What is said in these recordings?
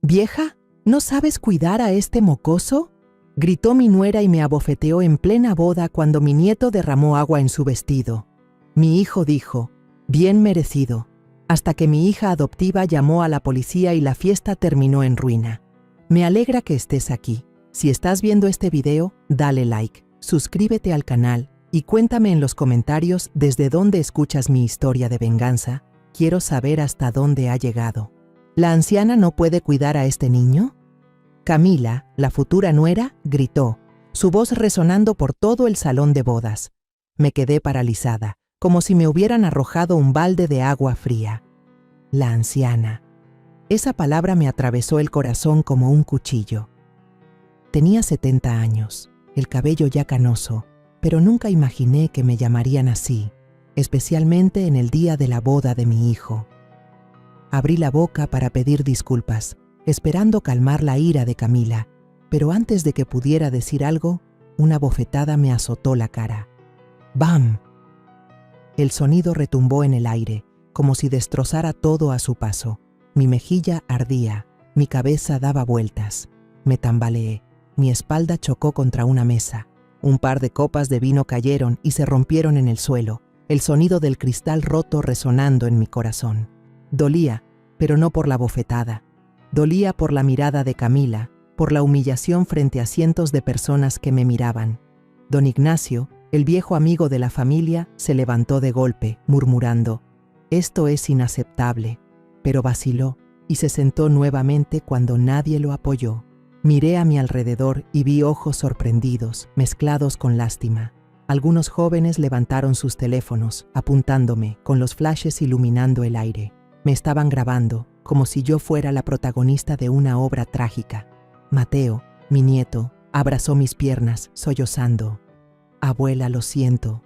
«Vieja, ¿no sabes cuidar a este mocoso?», gritó mi nuera y me abofeteó en plena boda cuando mi nieto derramó agua en su vestido. Mi hijo dijo: «Bien merecido», hasta que mi hija adoptiva llamó a la policía y la fiesta terminó en ruina. Me alegra que estés aquí. Si estás viendo este video, dale like, suscríbete al canal y cuéntame en los comentarios desde dónde escuchas mi historia de venganza. Quiero saber hasta dónde ha llegado. ¿La anciana no puede cuidar a este niño?, Camila, la futura nuera, gritó, su voz resonando por todo el salón de bodas. Me quedé paralizada, como si me hubieran arrojado un balde de agua fría. La anciana. Esa palabra me atravesó el corazón como un cuchillo. Tenía 70 años, el cabello ya canoso, pero nunca imaginé que me llamarían así, especialmente en el día de la boda de mi hijo. Abrí la boca para pedir disculpas, esperando calmar la ira de Camila, pero antes de que pudiera decir algo, una bofetada me azotó la cara. ¡Bam! El sonido retumbó en el aire, como si destrozara todo a su paso. Mi mejilla ardía, mi cabeza daba vueltas. Me tambaleé, mi espalda chocó contra una mesa. Un par de copas de vino cayeron y se rompieron en el suelo, el sonido del cristal roto resonando en mi corazón. Dolía, pero no por la bofetada. Dolía por la mirada de Camila, por la humillación frente a cientos de personas que me miraban. Don Ignacio, el viejo amigo de la familia, se levantó de golpe, murmurando: «Esto es inaceptable», pero vaciló y se sentó nuevamente cuando nadie lo apoyó. Miré a mi alrededor y vi ojos sorprendidos, mezclados con lástima. Algunos jóvenes levantaron sus teléfonos, apuntándome, con los flashes iluminando el aire. Me estaban grabando, como si yo fuera la protagonista de una obra trágica. Mateo, mi nieto, abrazó mis piernas, sollozando. «Abuela, lo siento».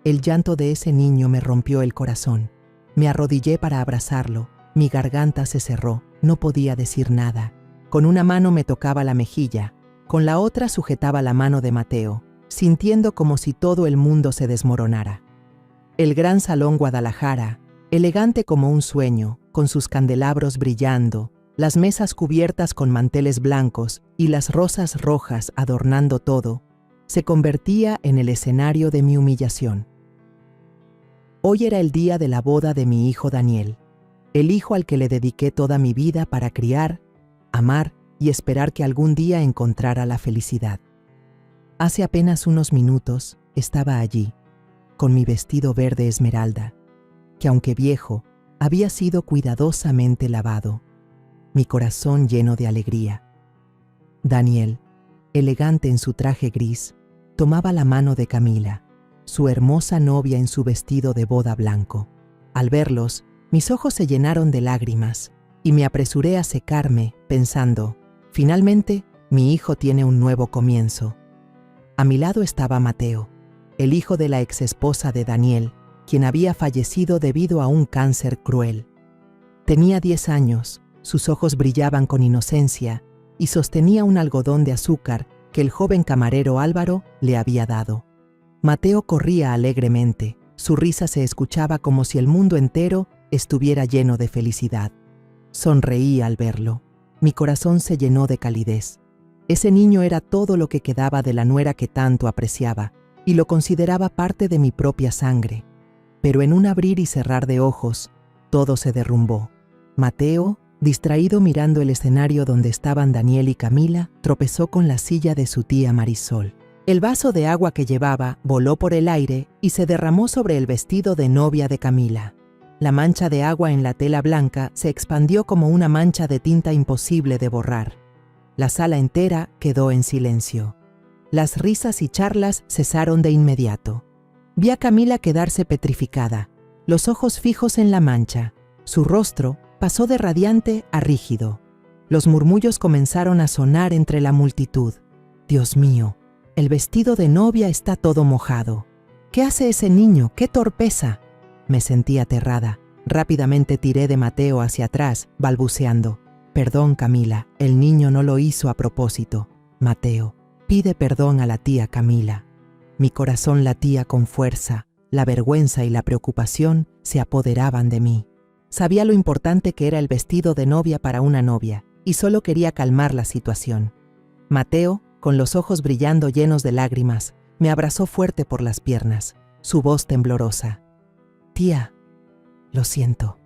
El llanto de ese niño me rompió el corazón. Me arrodillé para abrazarlo. Mi garganta se cerró, no podía decir nada. Con una mano me tocaba la mejilla, con la otra sujetaba la mano de Mateo, sintiendo como si todo el mundo se desmoronara. El gran salón Guadalajara, elegante como un sueño, con sus candelabros brillando, las mesas cubiertas con manteles blancos y las rosas rojas adornando todo, se convertía en el escenario de mi humillación. Hoy era el día de la boda de mi hijo Daniel, el hijo al que le dediqué toda mi vida para criar, amar y esperar que algún día encontrara la felicidad. Hace apenas unos minutos estaba allí, con mi vestido verde esmeralda, que aunque viejo, había sido cuidadosamente lavado, mi corazón lleno de alegría. Daniel, elegante en su traje gris, tomaba la mano de Camila, su hermosa novia en su vestido de boda blanco. Al verlos, mis ojos se llenaron de lágrimas y me apresuré a secarme, pensando, finalmente, mi hijo tiene un nuevo comienzo. A mi lado estaba Mateo, el hijo de la exesposa de Daniel, quien había fallecido debido a un cáncer cruel. Tenía 10 años, sus ojos brillaban con inocencia y sostenía un algodón de azúcar que el joven camarero Álvaro le había dado. Mateo corría alegremente, su risa se escuchaba como si el mundo entero estuviera lleno de felicidad. Sonreí al verlo. Mi corazón se llenó de calidez. Ese niño era todo lo que quedaba de la nuera que tanto apreciaba, y lo consideraba parte de mi propia sangre. Pero en un abrir y cerrar de ojos, todo se derrumbó. Mateo, distraído mirando el escenario donde estaban Daniel y Camila, tropezó con la silla de su tía Marisol. El vaso de agua que llevaba voló por el aire y se derramó sobre el vestido de novia de Camila. La mancha de agua en la tela blanca se expandió como una mancha de tinta imposible de borrar. La sala entera quedó en silencio. Las risas y charlas cesaron de inmediato. Vi a Camila quedarse petrificada, los ojos fijos en la mancha. Su rostro pasó de radiante a rígido. Los murmullos comenzaron a sonar entre la multitud. «Dios mío, el vestido de novia está todo mojado. ¿Qué hace ese niño? ¡Qué torpeza!». Me sentí aterrada. Rápidamente tiré de Mateo hacia atrás, balbuceando: «Perdón, Camila, el niño no lo hizo a propósito. Mateo, pide perdón a la tía Camila». Mi corazón latía con fuerza, la vergüenza y la preocupación se apoderaban de mí. Sabía lo importante que era el vestido de novia para una novia, y solo quería calmar la situación. Mateo, con los ojos brillando llenos de lágrimas, me abrazó fuerte por las piernas, su voz temblorosa. «Tía, lo siento».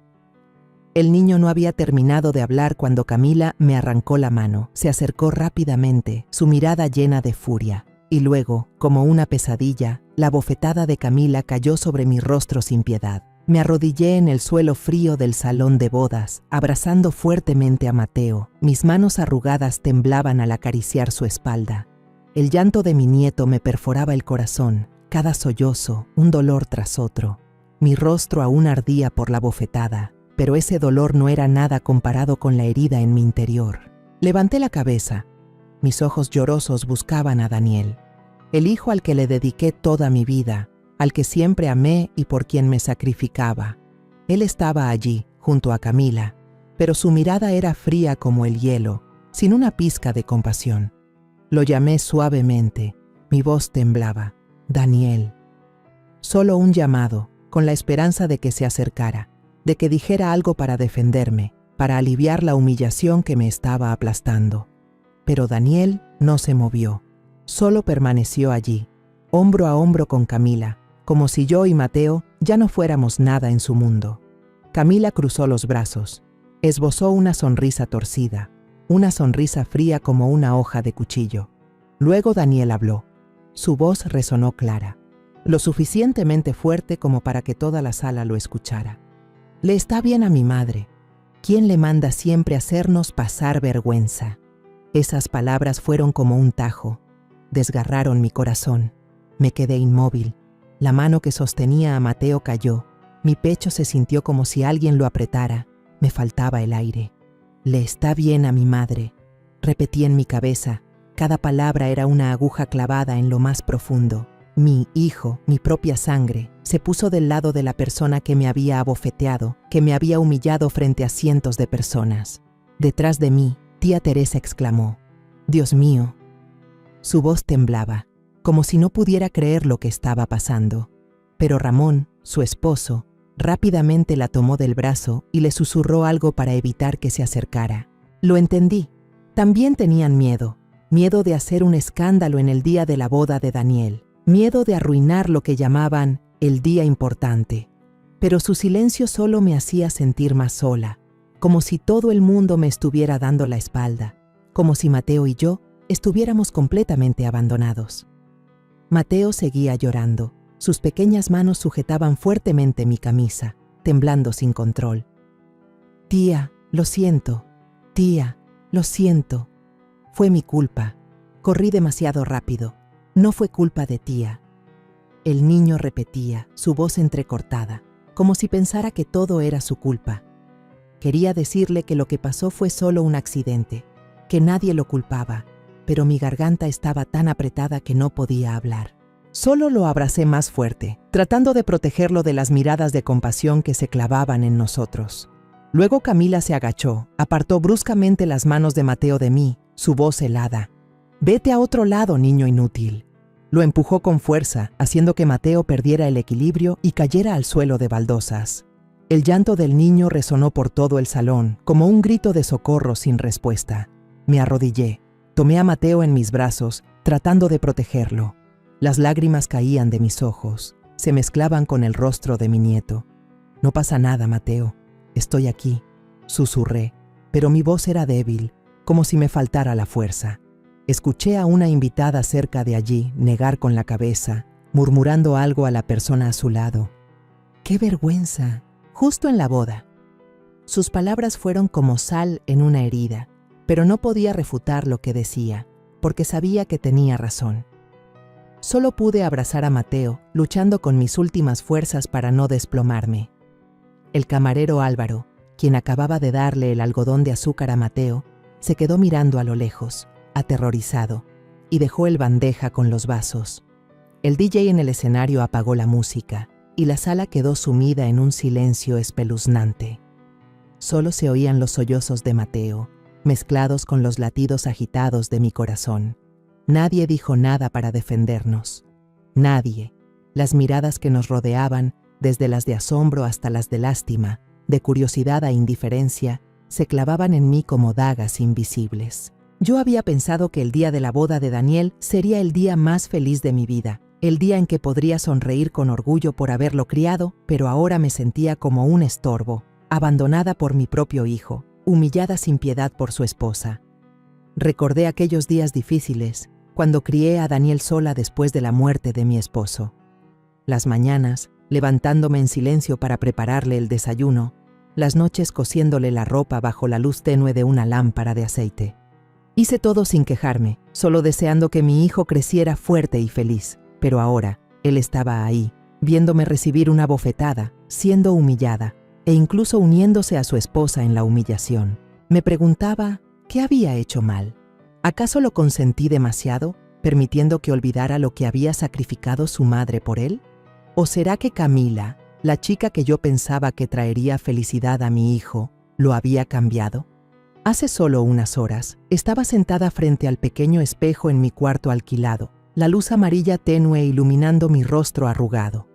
El niño no había terminado de hablar cuando Camila me arrancó la mano, se acercó rápidamente, su mirada llena de furia. Y luego, como una pesadilla, la bofetada de Camila cayó sobre mi rostro sin piedad. Me arrodillé en el suelo frío del salón de bodas, abrazando fuertemente a Mateo. Mis manos arrugadas temblaban al acariciar su espalda. El llanto de mi nieto me perforaba el corazón, cada sollozo, un dolor tras otro. Mi rostro aún ardía por la bofetada, pero ese dolor no era nada comparado con la herida en mi interior. Levanté la cabeza. Mis ojos llorosos buscaban a Daniel, el hijo al que le dediqué toda mi vida, al que siempre amé y por quien me sacrificaba. Él estaba allí, junto a Camila, pero su mirada era fría como el hielo, sin una pizca de compasión. Lo llamé suavemente, mi voz temblaba. «Daniel». Solo un llamado, con la esperanza de que se acercara, de que dijera algo para defenderme, para aliviar la humillación que me estaba aplastando. Pero Daniel no se movió, solo permaneció allí, hombro a hombro con Camila, como si yo y Mateo ya no fuéramos nada en su mundo. Camila cruzó los brazos, esbozó una sonrisa torcida, una sonrisa fría como una hoja de cuchillo. Luego Daniel habló. Su voz resonó clara, lo suficientemente fuerte como para que toda la sala lo escuchara. «Le está bien a mi madre. ¿Quién le manda siempre hacernos pasar vergüenza?» Esas palabras fueron como un tajo. Desgarraron mi corazón. Me quedé inmóvil. La mano que sostenía a Mateo cayó. Mi pecho se sintió como si alguien lo apretara. Me faltaba el aire. «Le está bien a mi madre», repetí en mi cabeza. Cada palabra era una aguja clavada en lo más profundo. Mi hijo, mi propia sangre, se puso del lado de la persona que me había abofeteado, que me había humillado frente a cientos de personas. Detrás de mí, tía Teresa exclamó: «Dios mío». Su voz temblaba, como si no pudiera creer lo que estaba pasando. Pero Ramón, su esposo, rápidamente la tomó del brazo y le susurró algo para evitar que se acercara. Lo entendí. También tenían miedo de hacer un escándalo en el día de la boda de Daniel, miedo de arruinar lo que llamaban el día importante. Pero su silencio solo me hacía sentir más sola, como si todo el mundo me estuviera dando la espalda, como si Mateo y yo estuviéramos completamente abandonados. Mateo seguía llorando. Sus pequeñas manos sujetaban fuertemente mi camisa, temblando sin control. «Tía, lo siento. Tía, lo siento. Fue mi culpa. Corrí demasiado rápido. No fue culpa de tía». El niño repetía, su voz entrecortada, como si pensara que todo era su culpa. Quería decirle que lo que pasó fue solo un accidente, que nadie lo culpaba, pero mi garganta estaba tan apretada que no podía hablar. Solo lo abracé más fuerte, tratando de protegerlo de las miradas de compasión que se clavaban en nosotros. Luego Camila se agachó, apartó bruscamente las manos de Mateo de mí, su voz helada. «Vete a otro lado, niño inútil». Lo empujó con fuerza, haciendo que Mateo perdiera el equilibrio y cayera al suelo de baldosas. El llanto del niño resonó por todo el salón, como un grito de socorro sin respuesta. Me arrodillé, tomé a Mateo en mis brazos, tratando de protegerlo. Las lágrimas caían de mis ojos, se mezclaban con el rostro de mi nieto. «No pasa nada, Mateo. Estoy aquí», susurré, pero mi voz era débil, como si me faltara la fuerza. Escuché a una invitada cerca de allí negar con la cabeza, murmurando algo a la persona a su lado. «¡Qué vergüenza!», justo en la boda. Sus palabras fueron como sal en una herida, pero no podía refutar lo que decía, porque sabía que tenía razón. Solo pude abrazar a Mateo, luchando con mis últimas fuerzas para no desplomarme. El camarero Álvaro, quien acababa de darle el algodón de azúcar a Mateo, se quedó mirando a lo lejos, aterrorizado, y dejó el bandeja con los vasos. El DJ en el escenario apagó la música, y la sala quedó sumida en un silencio espeluznante. Solo se oían los sollozos de Mateo, mezclados con los latidos agitados de mi corazón. Nadie dijo nada para defendernos. Nadie. Las miradas que nos rodeaban, desde las de asombro hasta las de lástima, de curiosidad a indiferencia, se clavaban en mí como dagas invisibles. Yo había pensado que el día de la boda de Daniel sería el día más feliz de mi vida, el día en que podría sonreír con orgullo por haberlo criado, pero ahora me sentía como un estorbo, abandonada por mi propio hijo, humillada sin piedad por su esposa. Recordé aquellos días difíciles, cuando crié a Daniel sola después de la muerte de mi esposo. Las mañanas, levantándome en silencio para prepararle el desayuno, las noches cosiéndole la ropa bajo la luz tenue de una lámpara de aceite. Hice todo sin quejarme, solo deseando que mi hijo creciera fuerte y feliz. Pero ahora, él estaba ahí, viéndome recibir una bofetada, siendo humillada, e incluso uniéndose a su esposa en la humillación. Me preguntaba, ¿qué había hecho mal? ¿Acaso lo consentí demasiado, permitiendo que olvidara lo que había sacrificado su madre por él? ¿O será que Camila, la chica que yo pensaba que traería felicidad a mi hijo, lo había cambiado? Hace solo unas horas, estaba sentada frente al pequeño espejo en mi cuarto alquilado, la luz amarilla tenue iluminando mi rostro arrugado.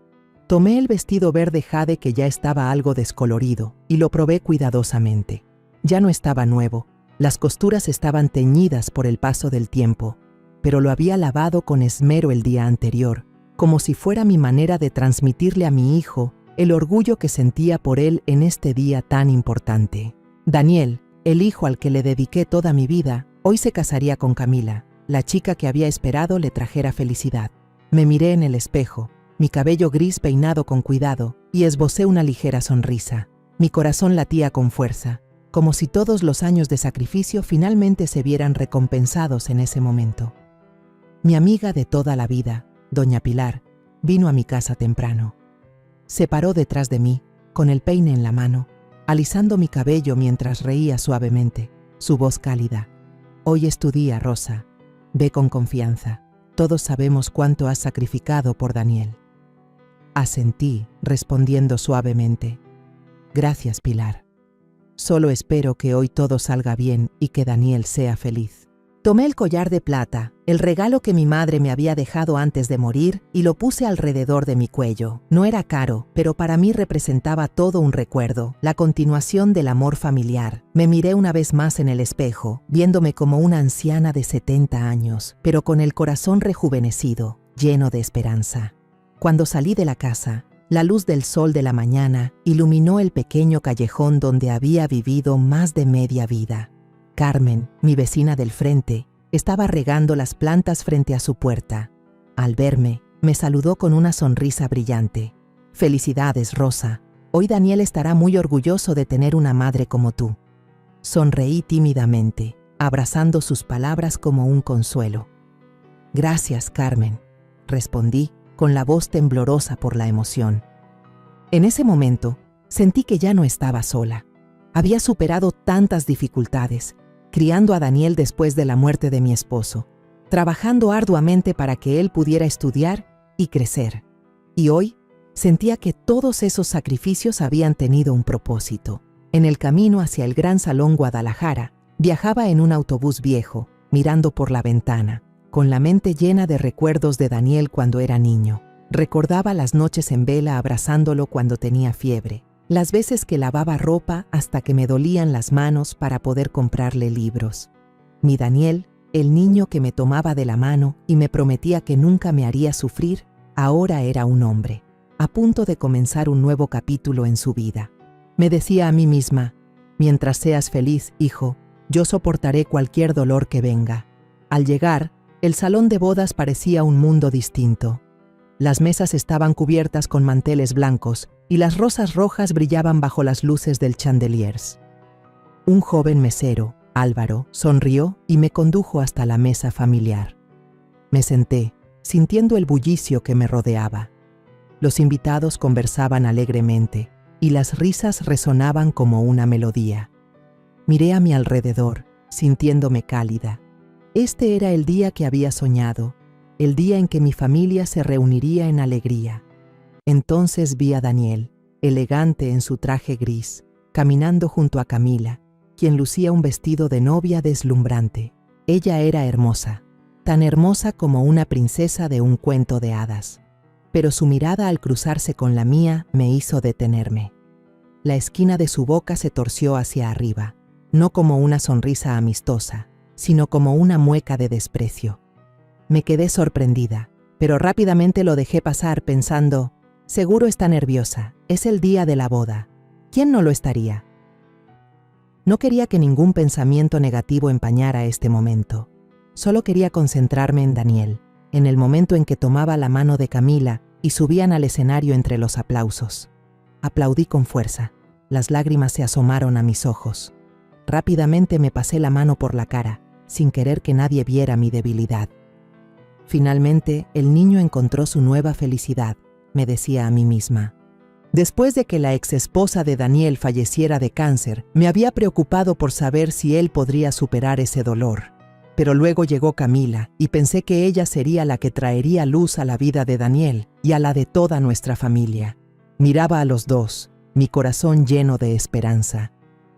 Tomé el vestido verde jade que ya estaba algo descolorido y lo probé cuidadosamente. Ya no estaba nuevo, las costuras estaban teñidas por el paso del tiempo, pero lo había lavado con esmero el día anterior, como si fuera mi manera de transmitirle a mi hijo el orgullo que sentía por él en este día tan importante. Daniel, el hijo al que le dediqué toda mi vida, hoy se casaría con Camila, la chica que había esperado le trajera felicidad. Me miré en el espejo, mi cabello gris peinado con cuidado, y esbocé una ligera sonrisa. Mi corazón latía con fuerza, como si todos los años de sacrificio finalmente se vieran recompensados en ese momento. Mi amiga de toda la vida, doña Pilar, vino a mi casa temprano. Se paró detrás de mí, con el peine en la mano, alisando mi cabello mientras reía suavemente, su voz cálida. Hoy es tu día, Rosa. Ve con confianza. Todos sabemos cuánto has sacrificado por Daniel. Asentí, respondiendo suavemente. Gracias, Pilar. Solo espero que hoy todo salga bien y que Daniel sea feliz. Tomé el collar de plata, el regalo que mi madre me había dejado antes de morir, y lo puse alrededor de mi cuello. No era caro, pero para mí representaba todo un recuerdo, la continuación del amor familiar. Me miré una vez más en el espejo, viéndome como una anciana de 70 años, pero con el corazón rejuvenecido, lleno de esperanza. Cuando salí de la casa, la luz del sol de la mañana iluminó el pequeño callejón donde había vivido más de media vida. Carmen, mi vecina del frente, estaba regando las plantas frente a su puerta. Al verme, me saludó con una sonrisa brillante. «Felicidades, Rosa. Hoy Daniel estará muy orgulloso de tener una madre como tú». Sonreí tímidamente, abrazando sus palabras como un consuelo. «Gracias, Carmen», respondí, con la voz temblorosa por la emoción. En ese momento, sentí que ya no estaba sola. Había superado tantas dificultades, criando a Daniel después de la muerte de mi esposo, trabajando arduamente para que él pudiera estudiar y crecer. Y hoy sentía que todos esos sacrificios habían tenido un propósito. En el camino hacia el Gran Salón Guadalajara, viajaba en un autobús viejo, mirando por la ventana, con la mente llena de recuerdos de Daniel cuando era niño. Recordaba las noches en vela abrazándolo cuando tenía fiebre, las veces que lavaba ropa hasta que me dolían las manos para poder comprarle libros. Mi Daniel, el niño que me tomaba de la mano y me prometía que nunca me haría sufrir, ahora era un hombre, a punto de comenzar un nuevo capítulo en su vida. Me decía a mí misma, mientras seas feliz, hijo, yo soportaré cualquier dolor que venga. Al llegar, el salón de bodas parecía un mundo distinto. Las mesas estaban cubiertas con manteles blancos y las rosas rojas brillaban bajo las luces del chandeliers. Un joven mesero, Álvaro, sonrió y me condujo hasta la mesa familiar. Me senté, sintiendo el bullicio que me rodeaba. Los invitados conversaban alegremente y las risas resonaban como una melodía. Miré a mi alrededor, sintiéndome cálida. Este era el día que había soñado, el día en que mi familia se reuniría en alegría. Entonces vi a Daniel, elegante en su traje gris, caminando junto a Camila, quien lucía un vestido de novia deslumbrante. Ella era hermosa, tan hermosa como una princesa de un cuento de hadas. Pero su mirada al cruzarse con la mía me hizo detenerme. La esquina de su boca se torció hacia arriba, no como una sonrisa amistosa, sino como una mueca de desprecio. Me quedé sorprendida, pero rápidamente lo dejé pasar pensando, seguro está nerviosa, es el día de la boda. ¿Quién no lo estaría? No quería que ningún pensamiento negativo empañara este momento. Solo quería concentrarme en Daniel, en el momento en que tomaba la mano de Camila y subían al escenario entre los aplausos. Aplaudí con fuerza. Las lágrimas se asomaron a mis ojos. Rápidamente me pasé la mano por la cara, sin querer que nadie viera mi debilidad. Finalmente, el niño encontró su nueva felicidad, me decía a mí misma. Después de que la exesposa de Daniel falleciera de cáncer, me había preocupado por saber si él podría superar ese dolor. Pero luego llegó Camila y pensé que ella sería la que traería luz a la vida de Daniel y a la de toda nuestra familia. Miraba a los dos, mi corazón lleno de esperanza.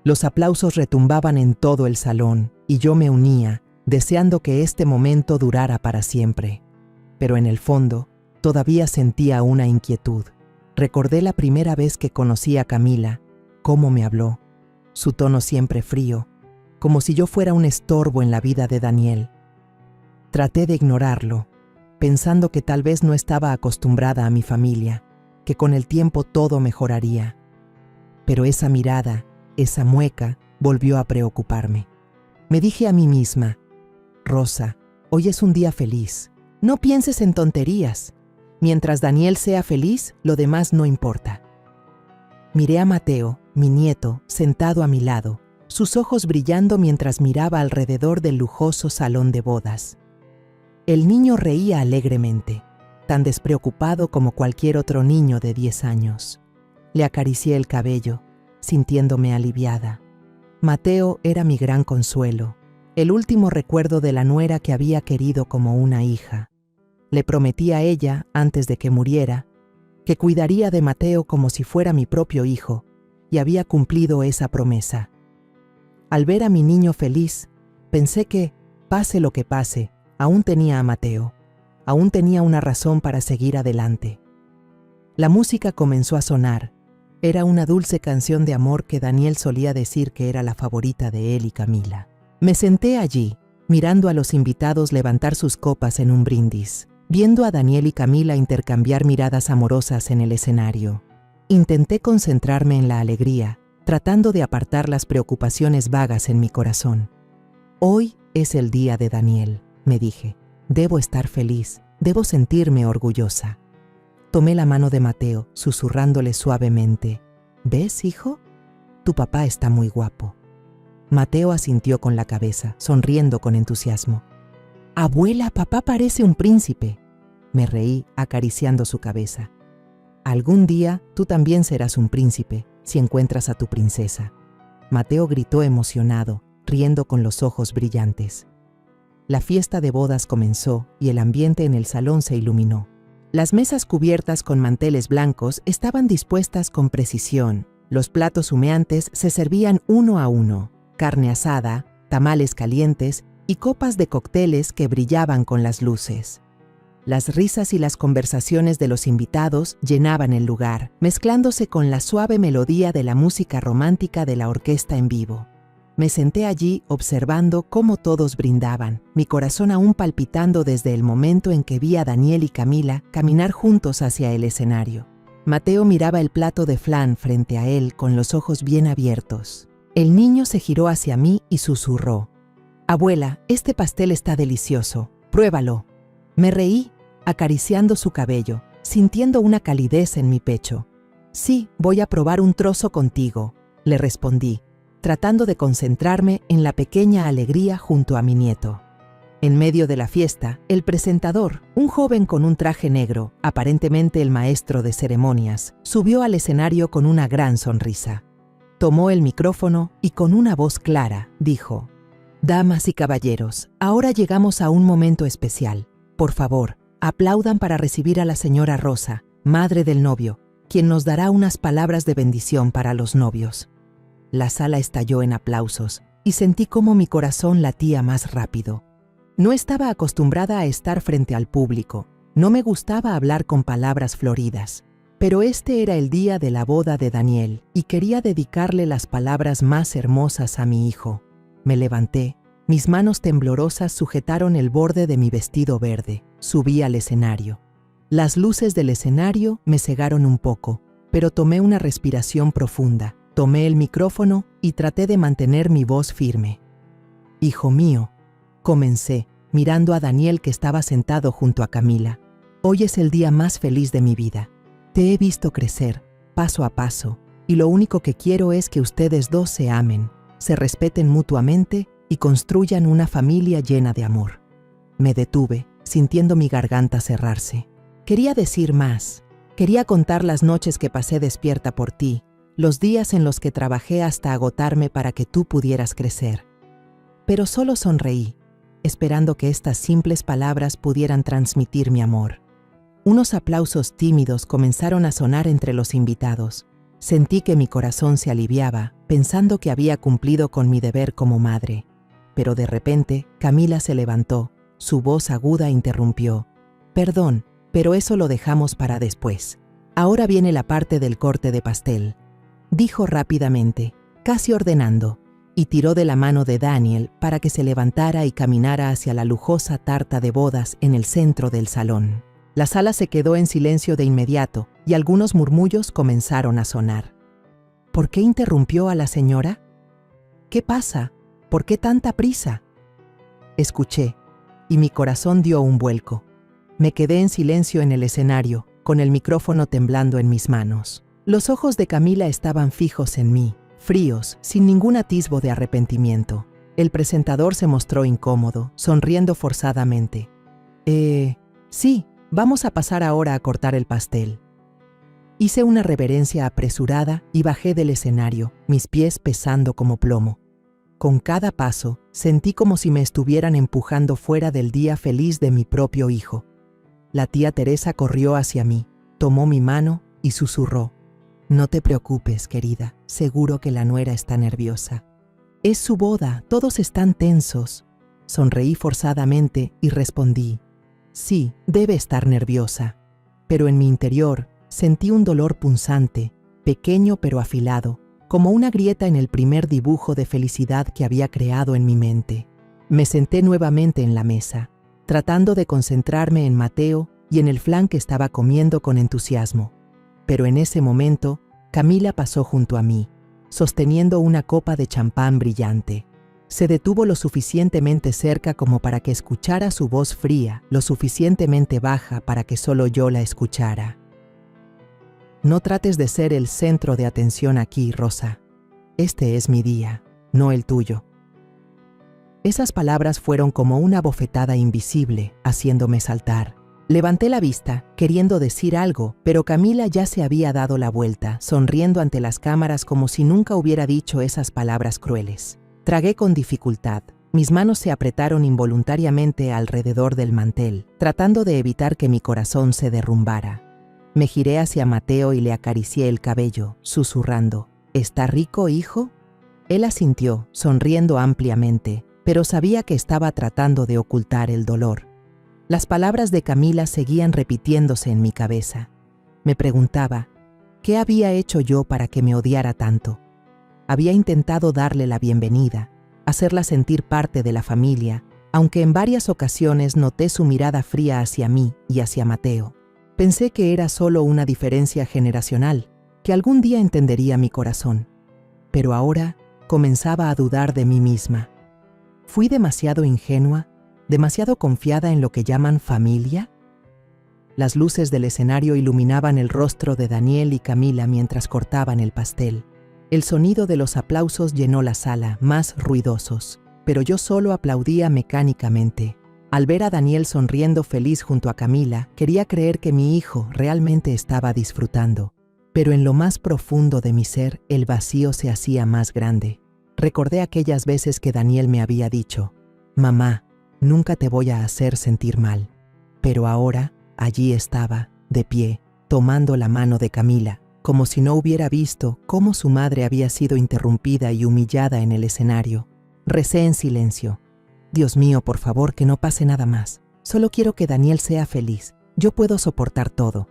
Los aplausos retumbaban en todo el salón y yo me unía, deseando que este momento durara para siempre. Pero en el fondo, todavía sentía una inquietud. Recordé la primera vez que conocí a Camila, cómo me habló, su tono siempre frío, como si yo fuera un estorbo en la vida de Daniel. Traté de ignorarlo, pensando que tal vez no estaba acostumbrada a mi familia, que con el tiempo todo mejoraría. Pero esa mirada, esa mueca, volvió a preocuparme. Me dije a mí misma, Rosa, hoy es un día feliz, no pienses en tonterías. Mientras Daniel sea feliz, lo demás no importa. Miré a Mateo, mi nieto, sentado a mi lado, sus ojos brillando mientras miraba alrededor del lujoso salón de bodas. El niño reía alegremente, tan despreocupado como cualquier otro niño de 10 años. Le acaricié el cabello, sintiéndome aliviada. Mateo era mi gran consuelo, el último recuerdo de la nuera que había querido como una hija. Le prometí a ella, antes de que muriera, que cuidaría de Mateo como si fuera mi propio hijo, y había cumplido esa promesa. Al ver a mi niño feliz, pensé que, pase lo que pase, aún tenía a Mateo, aún tenía una razón para seguir adelante. La música comenzó a sonar. Era una dulce canción de amor que Daniel solía decir que era la favorita de él y Camila. Me senté allí, mirando a los invitados levantar sus copas en un brindis, viendo a Daniel y Camila intercambiar miradas amorosas en el escenario. Intenté concentrarme en la alegría, tratando de apartar las preocupaciones vagas en mi corazón. Hoy es el día de Daniel, me dije. Debo estar feliz, debo sentirme orgullosa. Tomé la mano de Mateo, susurrándole suavemente. ¿Ves, hijo? Tu papá está muy guapo. Mateo asintió con la cabeza, sonriendo con entusiasmo. Abuela, papá parece un príncipe. Me reí, acariciando su cabeza. Algún día tú también serás un príncipe, si encuentras a tu princesa. Mateo gritó emocionado, riendo con los ojos brillantes. La fiesta de bodas comenzó y el ambiente en el salón se iluminó. Las mesas cubiertas con manteles blancos estaban dispuestas con precisión. Los platos humeantes se servían uno a uno, carne asada, tamales calientes y copas de cócteles que brillaban con las luces. Las risas y las conversaciones de los invitados llenaban el lugar, mezclándose con la suave melodía de la música romántica de la orquesta en vivo. Me senté allí observando cómo todos brindaban, mi corazón aún palpitando desde el momento en que vi a Daniel y Camila caminar juntos hacia el escenario. Mateo miraba el plato de flan frente a él con los ojos bien abiertos. El niño se giró hacia mí y susurró. «Abuela, este pastel está delicioso, pruébalo». Me reí, acariciando su cabello, sintiendo una calidez en mi pecho. «Sí, voy a probar un trozo contigo», le respondí, tratando de concentrarme en la pequeña alegría junto a mi nieto. En medio de la fiesta, el presentador, un joven con un traje negro, aparentemente el maestro de ceremonias, subió al escenario con una gran sonrisa. Tomó el micrófono y con una voz clara dijo: «Damas y caballeros, ahora llegamos a un momento especial. Por favor, aplaudan para recibir a la señora Rosa, madre del novio, quien nos dará unas palabras de bendición para los novios». La sala estalló en aplausos y sentí cómo mi corazón latía más rápido. No estaba acostumbrada a estar frente al público, no me gustaba hablar con palabras floridas, Pero este era el día de la boda de Daniel y quería dedicarle las palabras más hermosas a mi hijo. Me levanté, mis manos temblorosas sujetaron el borde de mi vestido verde, subí al escenario. Las luces del escenario me cegaron un poco, pero tomé una respiración profunda, tomé el micrófono y traté de mantener mi voz firme. Hijo mío, comencé, mirando a Daniel que estaba sentado junto a Camila. Hoy es el día más feliz de mi vida. Te he visto crecer, paso a paso, y lo único que quiero es que ustedes dos se amen, se respeten mutuamente y construyan una familia llena de amor. Me detuve, sintiendo mi garganta cerrarse. Quería decir más. Quería contar las noches que pasé despierta por ti, los días en los que trabajé hasta agotarme para que tú pudieras crecer. Pero solo sonreí, esperando que estas simples palabras pudieran transmitir mi amor. Unos aplausos tímidos comenzaron a sonar entre los invitados. Sentí que mi corazón se aliviaba, pensando que había cumplido con mi deber como madre. Pero de repente, Camila se levantó, su voz aguda interrumpió. Perdón, pero eso lo dejamos para después. Ahora viene la parte del corte de pastel, dijo rápidamente, casi ordenando, y tiró de la mano de Daniel para que se levantara y caminara hacia la lujosa tarta de bodas en el centro del salón. La sala se quedó en silencio de inmediato y algunos murmullos comenzaron a sonar. ¿Por qué interrumpió a la señora? ¿Qué pasa? ¿Por qué tanta prisa? Escuché, y mi corazón dio un vuelco. Me quedé en silencio en el escenario, con el micrófono temblando en mis manos. Los ojos de Camila estaban fijos en mí, fríos, sin ningún atisbo de arrepentimiento. El presentador se mostró incómodo, sonriendo forzadamente. Sí, vamos a pasar ahora a cortar el pastel. Hice una reverencia apresurada y bajé del escenario, mis pies pesando como plomo. Con cada paso, sentí como si me estuvieran empujando fuera del día feliz de mi propio hijo. La tía Teresa corrió hacia mí, tomó mi mano y susurró. No te preocupes, querida, seguro que la nuera está nerviosa. Es su boda, todos están tensos. Sonreí forzadamente y respondí. Sí, debe estar nerviosa. Pero en mi interior sentí un dolor punzante, pequeño pero afilado, como una grieta en el primer dibujo de felicidad que había creado en mi mente. Me senté nuevamente en la mesa, tratando de concentrarme en Mateo y en el flan que estaba comiendo con entusiasmo. Pero en ese momento, Camila pasó junto a mí, sosteniendo una copa de champán brillante. Se detuvo lo suficientemente cerca como para que escuchara su voz fría, lo suficientemente baja para que solo yo la escuchara. No trates de ser el centro de atención aquí, Rosa. Este es mi día, no el tuyo. Esas palabras fueron como una bofetada invisible, haciéndome saltar. Levanté la vista, queriendo decir algo, pero Camila ya se había dado la vuelta, sonriendo ante las cámaras como si nunca hubiera dicho esas palabras crueles. Tragué con dificultad. Mis manos se apretaron involuntariamente alrededor del mantel, tratando de evitar que mi corazón se derrumbara. Me giré hacia Mateo y le acaricié el cabello, susurrando, ¿está rico, hijo? Él asintió, sonriendo ampliamente, pero sabía que estaba tratando de ocultar el dolor. Las palabras de Camila seguían repitiéndose en mi cabeza. Me preguntaba, ¿qué había hecho yo para que me odiara tanto? Había intentado darle la bienvenida, hacerla sentir parte de la familia, aunque en varias ocasiones noté su mirada fría hacia mí y hacia Mateo. Pensé que era solo una diferencia generacional, que algún día entendería mi corazón. Pero ahora comenzaba a dudar de mí misma. ¿Fui demasiado ingenua, demasiado confiada en lo que llaman familia? Las luces del escenario iluminaban el rostro de Daniel y Camila mientras cortaban el pastel. El sonido de los aplausos llenó la sala, más ruidosos, pero yo solo aplaudía mecánicamente. Al ver a Daniel sonriendo feliz junto a Camila, quería creer que mi hijo realmente estaba disfrutando. Pero en lo más profundo de mi ser, el vacío se hacía más grande. Recordé aquellas veces que Daniel me había dicho, «Mamá, nunca te voy a hacer sentir mal». Pero ahora, allí estaba, de pie, tomando la mano de Camila, como si no hubiera visto cómo su madre había sido interrumpida y humillada en el escenario. Recé en silencio. Dios mío, por favor, que no pase nada más. Solo quiero que Daniel sea feliz. Yo puedo soportar todo.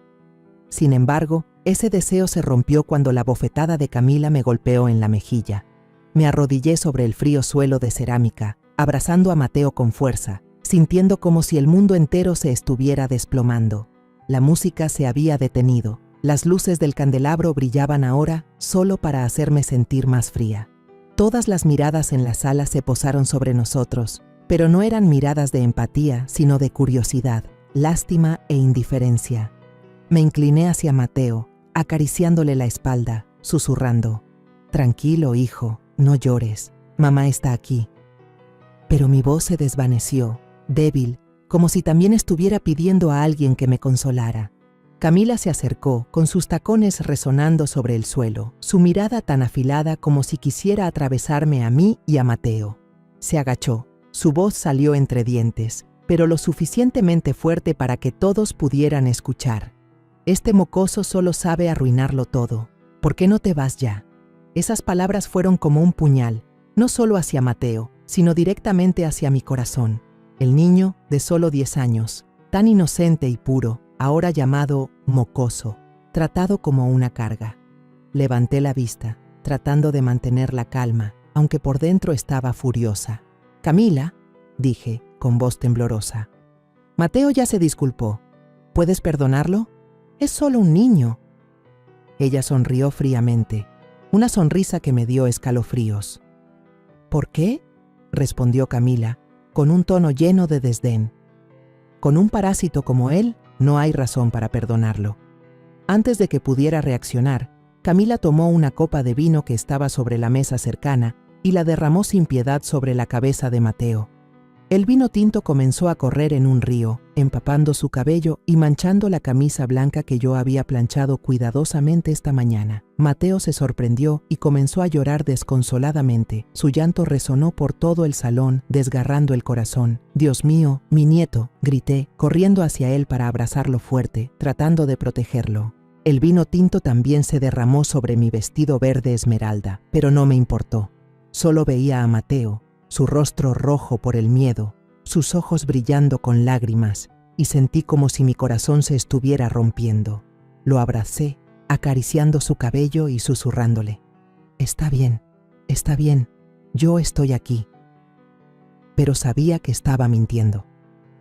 Sin embargo, Ese deseo se rompió cuando la bofetada de Camila me golpeó en la mejilla. Me arrodillé sobre el frío suelo de cerámica, abrazando a Mateo con fuerza, sintiendo como si el mundo entero se estuviera desplomando. La música se había detenido. Las luces del candelabro brillaban ahora solo para hacerme sentir más fría. Todas las miradas en la sala se posaron sobre nosotros, pero no eran miradas de empatía, sino de curiosidad, lástima e indiferencia. Me incliné hacia Mateo, acariciándole la espalda, susurrando: «Tranquilo, hijo, no llores, mamá está aquí». Pero mi voz se desvaneció, débil, como si también estuviera pidiendo a alguien que me consolara. Camila se acercó, con sus tacones resonando sobre el suelo, su mirada tan afilada como si quisiera atravesarme a mí y a Mateo. Se agachó, su voz salió entre dientes, pero lo suficientemente fuerte para que todos pudieran escuchar. «Este mocoso solo sabe arruinarlo todo. ¿Por qué no te vas ya?». Esas palabras fueron como un puñal, no solo hacia Mateo, sino directamente hacia mi corazón. El niño, de solo 10 años, tan inocente y puro, ahora llamado mocoso, tratado como una carga. Levanté la vista, tratando de mantener la calma, aunque por dentro estaba furiosa. «Camila», dije, con voz temblorosa. «Mateo ya se disculpó. ¿Puedes perdonarlo? Es solo un niño». Ella sonrió fríamente, una sonrisa que me dio escalofríos. «¿Por qué?», respondió Camila, con un tono lleno de desdén. «Con un parásito como él, no hay razón para perdonarlo». Antes de que pudiera reaccionar, Camila tomó una copa de vino que estaba sobre la mesa cercana y la derramó sin piedad sobre la cabeza de Mateo. El vino tinto comenzó a correr en un río, empapando su cabello y manchando la camisa blanca que yo había planchado cuidadosamente esta mañana. Mateo se sorprendió y comenzó a llorar desconsoladamente. Su llanto resonó por todo el salón, desgarrando el corazón. «Dios mío, mi nieto», grité, corriendo hacia él para abrazarlo fuerte, tratando de protegerlo. El vino tinto también se derramó sobre mi vestido verde esmeralda, pero no me importó. Solo veía a Mateo, su rostro rojo por el miedo, sus ojos brillando con lágrimas, y sentí como si mi corazón se estuviera rompiendo. Lo abracé, acariciando su cabello y susurrándole: está bien, yo estoy aquí». Pero sabía que estaba mintiendo.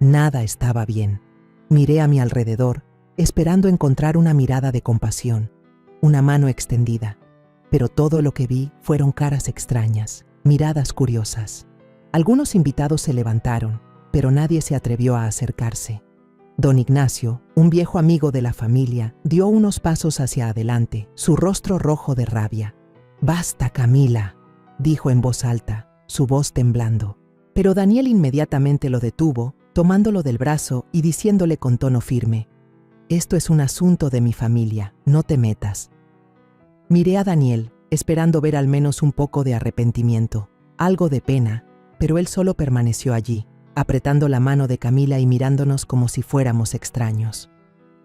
Nada estaba bien. Miré a mi alrededor, esperando encontrar una mirada de compasión, una mano extendida, pero todo lo que vi fueron caras extrañas, miradas curiosas. Algunos invitados se levantaron, pero nadie se atrevió a acercarse. Don Ignacio, un viejo amigo de la familia, dio unos pasos hacia adelante, su rostro rojo de rabia. «Basta, Camila», dijo en voz alta, su voz temblando. Pero Daniel inmediatamente lo detuvo, tomándolo del brazo y diciéndole con tono firme: «Esto es un asunto de mi familia, no te metas». Miré a Daniel, esperando ver al menos un poco de arrepentimiento, algo de pena, pero él solo permaneció allí, apretando la mano de Camila y mirándonos como si fuéramos extraños.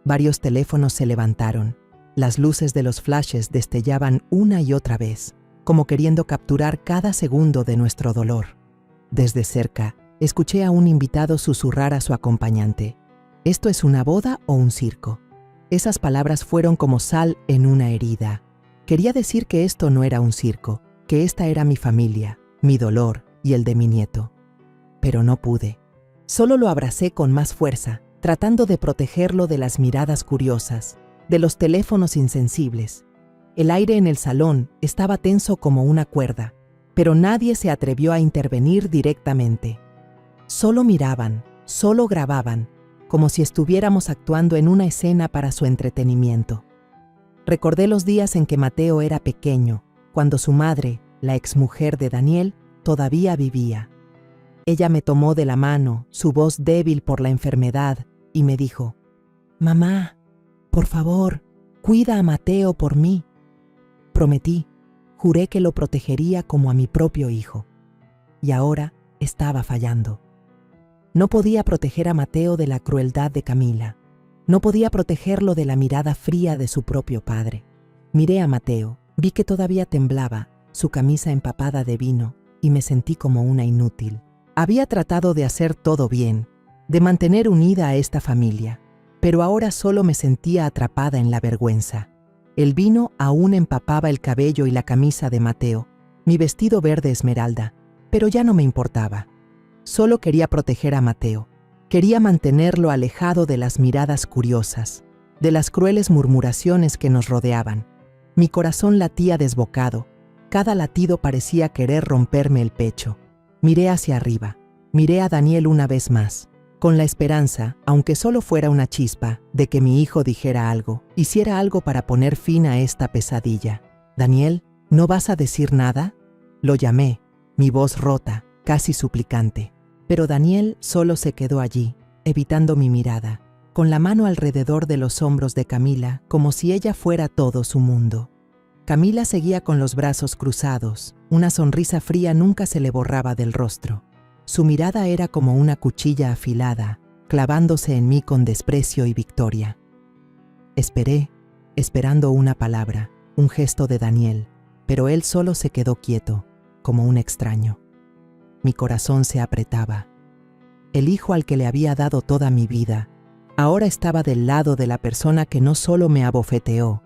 Varios teléfonos se levantaron. Las luces de los flashes destellaban una y otra vez, como queriendo capturar cada segundo de nuestro dolor. Desde cerca, escuché a un invitado susurrar a su acompañante: «¿Esto es una boda o un circo?». Esas palabras fueron como sal en una herida. Quería decir que esto no era un circo, que esta era mi familia, mi dolor y el de mi nieto. Pero no pude. Solo lo abracé con más fuerza, tratando de protegerlo de las miradas curiosas, de los teléfonos insensibles. El aire en el salón estaba tenso como una cuerda, pero nadie se atrevió a intervenir directamente. Solo miraban, solo grababan, como si estuviéramos actuando en una escena para su entretenimiento. Recordé los días en que Mateo era pequeño, cuando su madre, la exmujer de Daniel, todavía vivía. Ella me tomó de la mano, su voz débil por la enfermedad, y me dijo: «Mamá, por favor, cuida a Mateo por mí». Prometí, juré que lo protegería como a mi propio hijo. Y ahora estaba fallando. No podía proteger a Mateo de la crueldad de Camila. No podía protegerlo de la mirada fría de su propio padre. Miré a Mateo, vi que todavía temblaba, su camisa empapada de vino, y me sentí como una inútil. Había tratado de hacer todo bien, de mantener unida a esta familia, pero ahora solo me sentía atrapada en la vergüenza. El vino aún empapaba el cabello y la camisa de Mateo, mi vestido verde esmeralda, pero ya no me importaba. Solo quería proteger a Mateo. Quería mantenerlo alejado de las miradas curiosas, de las crueles murmuraciones que nos rodeaban. Mi corazón latía desbocado. Cada latido parecía querer romperme el pecho. Miré hacia arriba. Miré a Daniel una vez más, con la esperanza, aunque solo fuera una chispa, de que mi hijo dijera algo, hiciera algo para poner fin a esta pesadilla. «Daniel, ¿no vas a decir nada?», lo llamé, mi voz rota, casi suplicante. Pero Daniel solo se quedó allí, evitando mi mirada, con la mano alrededor de los hombros de Camila, como si ella fuera todo su mundo. Camila seguía con los brazos cruzados, una sonrisa fría nunca se le borraba del rostro. Su mirada era como una cuchilla afilada, clavándose en mí con desprecio y victoria. Esperé, esperando una palabra, un gesto de Daniel, pero él solo se quedó quieto, como un extraño. Mi corazón se apretaba. El hijo al que le había dado toda mi vida, ahora estaba del lado de la persona que no solo me abofeteó,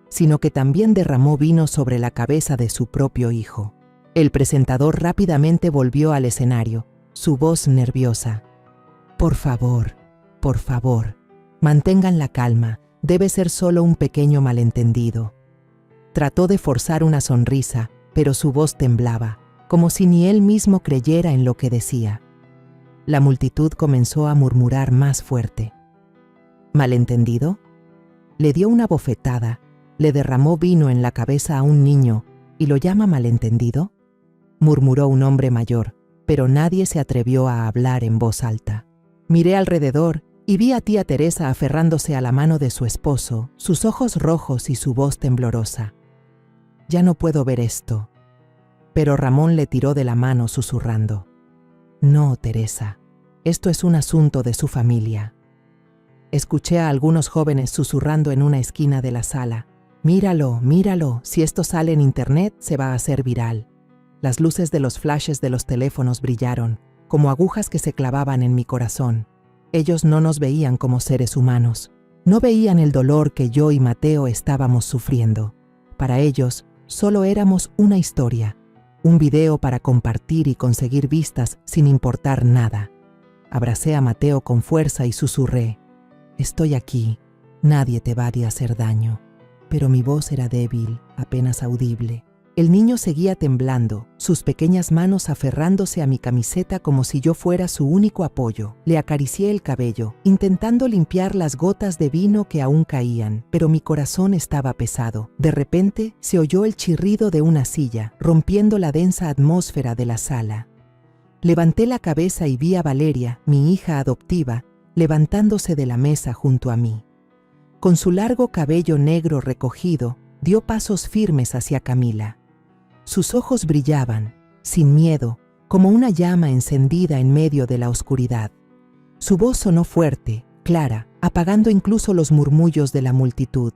sino que también derramó vino sobre la cabeza de su propio hijo. El presentador rápidamente volvió al escenario, su voz nerviosa. Por favor, mantengan la calma, debe ser solo un pequeño malentendido». Trató de forzar una sonrisa, pero su voz temblaba, como si ni él mismo creyera en lo que decía. La multitud comenzó a murmurar más fuerte. ¿Malentendido? Le dio una bofetada, le derramó vino en la cabeza a un niño y lo llama malentendido, murmuró un hombre mayor, pero nadie se atrevió a hablar en voz alta. Miré alrededor y vi a tía Teresa aferrándose a la mano de su esposo, sus ojos rojos y su voz temblorosa. «Ya no puedo ver esto». Pero Ramón le tiró de la mano susurrando. «No, Teresa, esto es un asunto de su familia». Escuché a algunos jóvenes susurrando en una esquina de la sala. «Míralo, míralo, si esto sale en internet se va a hacer viral». Las luces de los flashes de los teléfonos brillaron, como agujas que se clavaban en mi corazón. Ellos no nos veían como seres humanos. No veían el dolor que yo y Mateo estábamos sufriendo. Para ellos, solo éramos una historia, un video para compartir y conseguir vistas sin importar nada. Abracé a Mateo con fuerza y susurré: «Estoy aquí, nadie te va a hacer daño». Pero mi voz era débil, apenas audible. El niño seguía temblando, sus pequeñas manos aferrándose a mi camiseta como si yo fuera su único apoyo. Le acaricié el cabello, intentando limpiar las gotas de vino que aún caían, pero mi corazón estaba pesado. De repente, se oyó el chirrido de una silla, rompiendo la densa atmósfera de la sala. Levanté la cabeza y vi a Valeria, mi hija adoptiva, levantándose de la mesa junto a mí. Con su largo cabello negro recogido, dio pasos firmes hacia Camila. Sus ojos brillaban, sin miedo, como una llama encendida en medio de la oscuridad. Su voz sonó fuerte, clara, apagando incluso los murmullos de la multitud.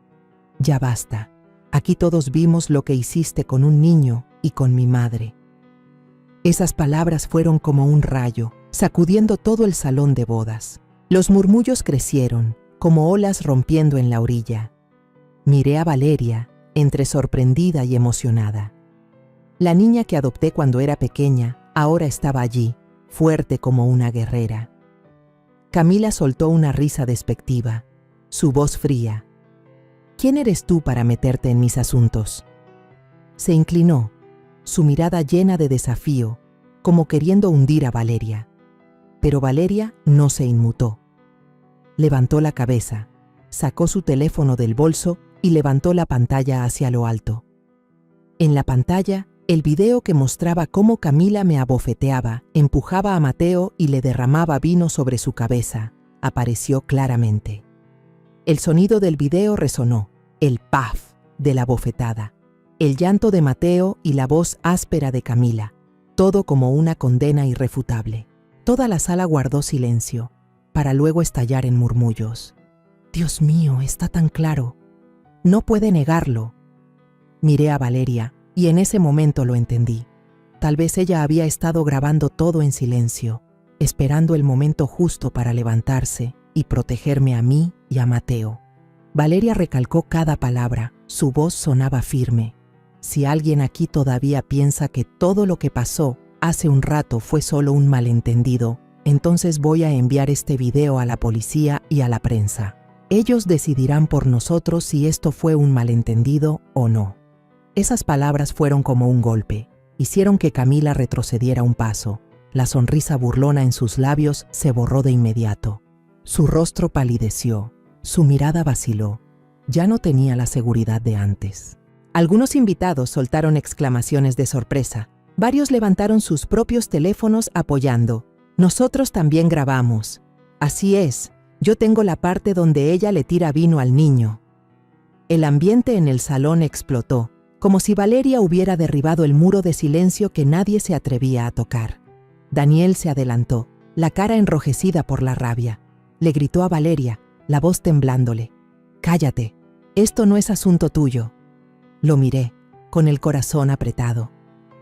«Ya basta. Aquí todos vimos lo que hiciste con un niño y con mi madre». Esas palabras fueron como un rayo, sacudiendo todo el salón de bodas. Los murmullos crecieron, como olas rompiendo en la orilla. Miré a Valeria, entre sorprendida y emocionada. La niña que adopté cuando era pequeña, ahora estaba allí, fuerte como una guerrera. Camila soltó una risa despectiva, su voz fría. «¿Quién eres tú para meterte en mis asuntos?». Se inclinó, su mirada llena de desafío, como queriendo hundir a Valeria. Pero Valeria no se inmutó. Levantó la cabeza, sacó su teléfono del bolso y levantó la pantalla hacia lo alto. En la pantalla, el video que mostraba cómo Camila me abofeteaba, empujaba a Mateo y le derramaba vino sobre su cabeza, apareció claramente. El sonido del video resonó, el paf de la bofetada, el llanto de Mateo y la voz áspera de Camila, todo como una condena irrefutable. Toda la sala guardó silencio, para luego estallar en murmullos. «Dios mío, está tan claro. No puede negarlo». Miré a Valeria y en ese momento lo entendí. Tal vez ella había estado grabando todo en silencio, esperando el momento justo para levantarse y protegerme a mí y a Mateo. Valeria recalcó cada palabra, su voz sonaba firme. Si alguien aquí todavía piensa que todo lo que pasó hace un rato fue solo un malentendido, entonces voy a enviar este video a la policía y a la prensa. Ellos decidirán por nosotros si esto fue un malentendido o no. Esas palabras fueron como un golpe. Hicieron que Camila retrocediera un paso. La sonrisa burlona en sus labios se borró de inmediato. Su rostro palideció. Su mirada vaciló. Ya no tenía la seguridad de antes. Algunos invitados soltaron exclamaciones de sorpresa. Varios levantaron sus propios teléfonos apoyando. Nosotros también grabamos. Así es, yo tengo la parte donde ella le tira vino al niño. El ambiente en el salón explotó, como si Valeria hubiera derribado el muro de silencio que nadie se atrevía a tocar. Daniel se adelantó, la cara enrojecida por la rabia. Le gritó a Valeria, la voz temblándole. «Cállate, esto no es asunto tuyo». Lo miré, con el corazón apretado.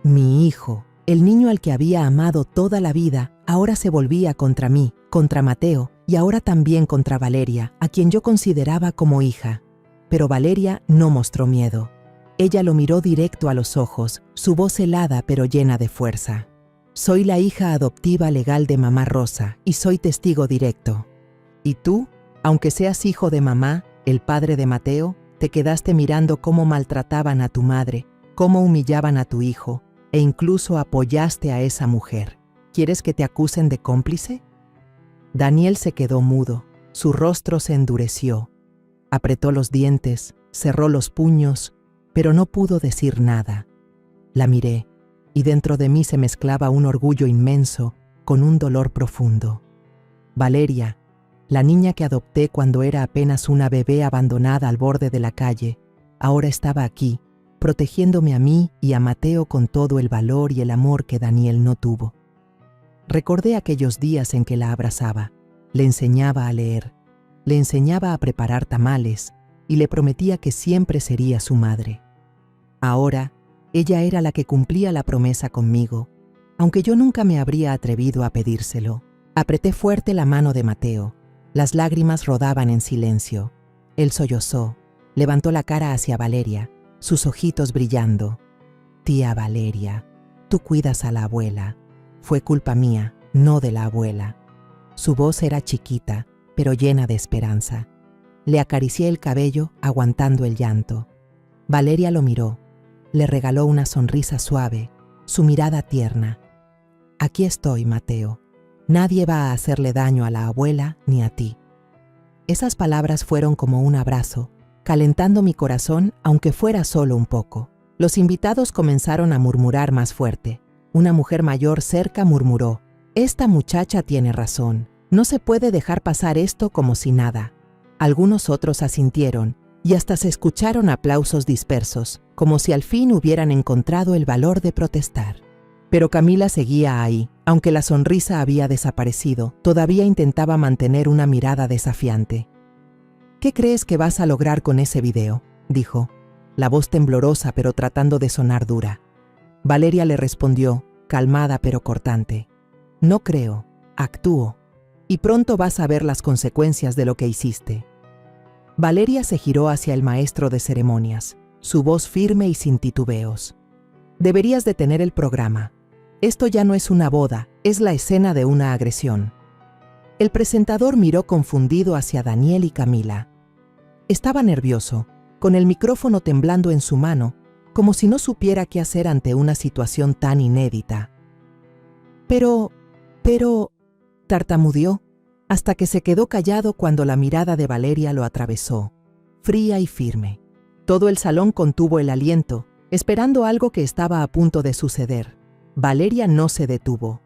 Mi hijo, el niño al que había amado toda la vida, ahora se volvía contra mí, contra Mateo, y ahora también contra Valeria, a quien yo consideraba como hija. Pero Valeria no mostró miedo. Ella lo miró directo a los ojos, su voz helada pero llena de fuerza. «Soy la hija adoptiva legal de mamá Rosa, y soy testigo directo. Y tú, aunque seas hijo de mamá, el padre de Mateo, te quedaste mirando cómo maltrataban a tu madre, cómo humillaban a tu hijo, e incluso apoyaste a esa mujer. ¿Quieres que te acusen de cómplice?» Daniel se quedó mudo, su rostro se endureció. Apretó los dientes, cerró los puños, pero no pudo decir nada. La miré, y dentro de mí se mezclaba un orgullo inmenso con un dolor profundo. Valeria, la niña que adopté cuando era apenas una bebé abandonada al borde de la calle, ahora estaba aquí, protegiéndome a mí y a Mateo con todo el valor y el amor que Daniel no tuvo. Recordé aquellos días en que la abrazaba, le enseñaba a leer, le enseñaba a preparar tamales y le prometía que siempre sería su madre. Ahora, ella era la que cumplía la promesa conmigo, aunque yo nunca me habría atrevido a pedírselo. Apreté fuerte la mano de Mateo. Las lágrimas rodaban en silencio. Él sollozó, levantó la cara hacia Valeria, sus ojitos brillando. «Tía Valeria, tú cuidas a la abuela. Fue culpa mía, no de la abuela». Su voz era chiquita, pero llena de esperanza. Le acaricié el cabello, aguantando el llanto. Valeria lo miró. Le regaló una sonrisa suave, su mirada tierna. «Aquí estoy, Mateo. Nadie va a hacerle daño a la abuela ni a ti». Esas palabras fueron como un abrazo, calentando mi corazón aunque fuera solo un poco. Los invitados comenzaron a murmurar más fuerte. Una mujer mayor cerca murmuró: «Esta muchacha tiene razón. No se puede dejar pasar esto como si nada». Algunos otros asintieron, y hasta se escucharon aplausos dispersos, como si al fin hubieran encontrado el valor de protestar. Pero Camila seguía ahí. Aunque la sonrisa había desaparecido, todavía intentaba mantener una mirada desafiante. «¿Qué crees que vas a lograr con ese video?», dijo, la voz temblorosa pero tratando de sonar dura. Valeria le respondió, calmada pero cortante: «No creo, actúo, y pronto vas a ver las consecuencias de lo que hiciste». Valeria se giró hacia el maestro de ceremonias, su voz firme y sin titubeos. «Deberías detener el programa. Esto ya no es una boda, es la escena de una agresión». El presentador miró confundido hacia Daniel y Camila. Estaba nervioso, con el micrófono temblando en su mano, como si no supiera qué hacer ante una situación tan inédita. Pero, tartamudeó, hasta que se quedó callado cuando la mirada de Valeria lo atravesó, fría y firme. Todo el salón contuvo el aliento, esperando algo que estaba a punto de suceder. Valeria no se detuvo.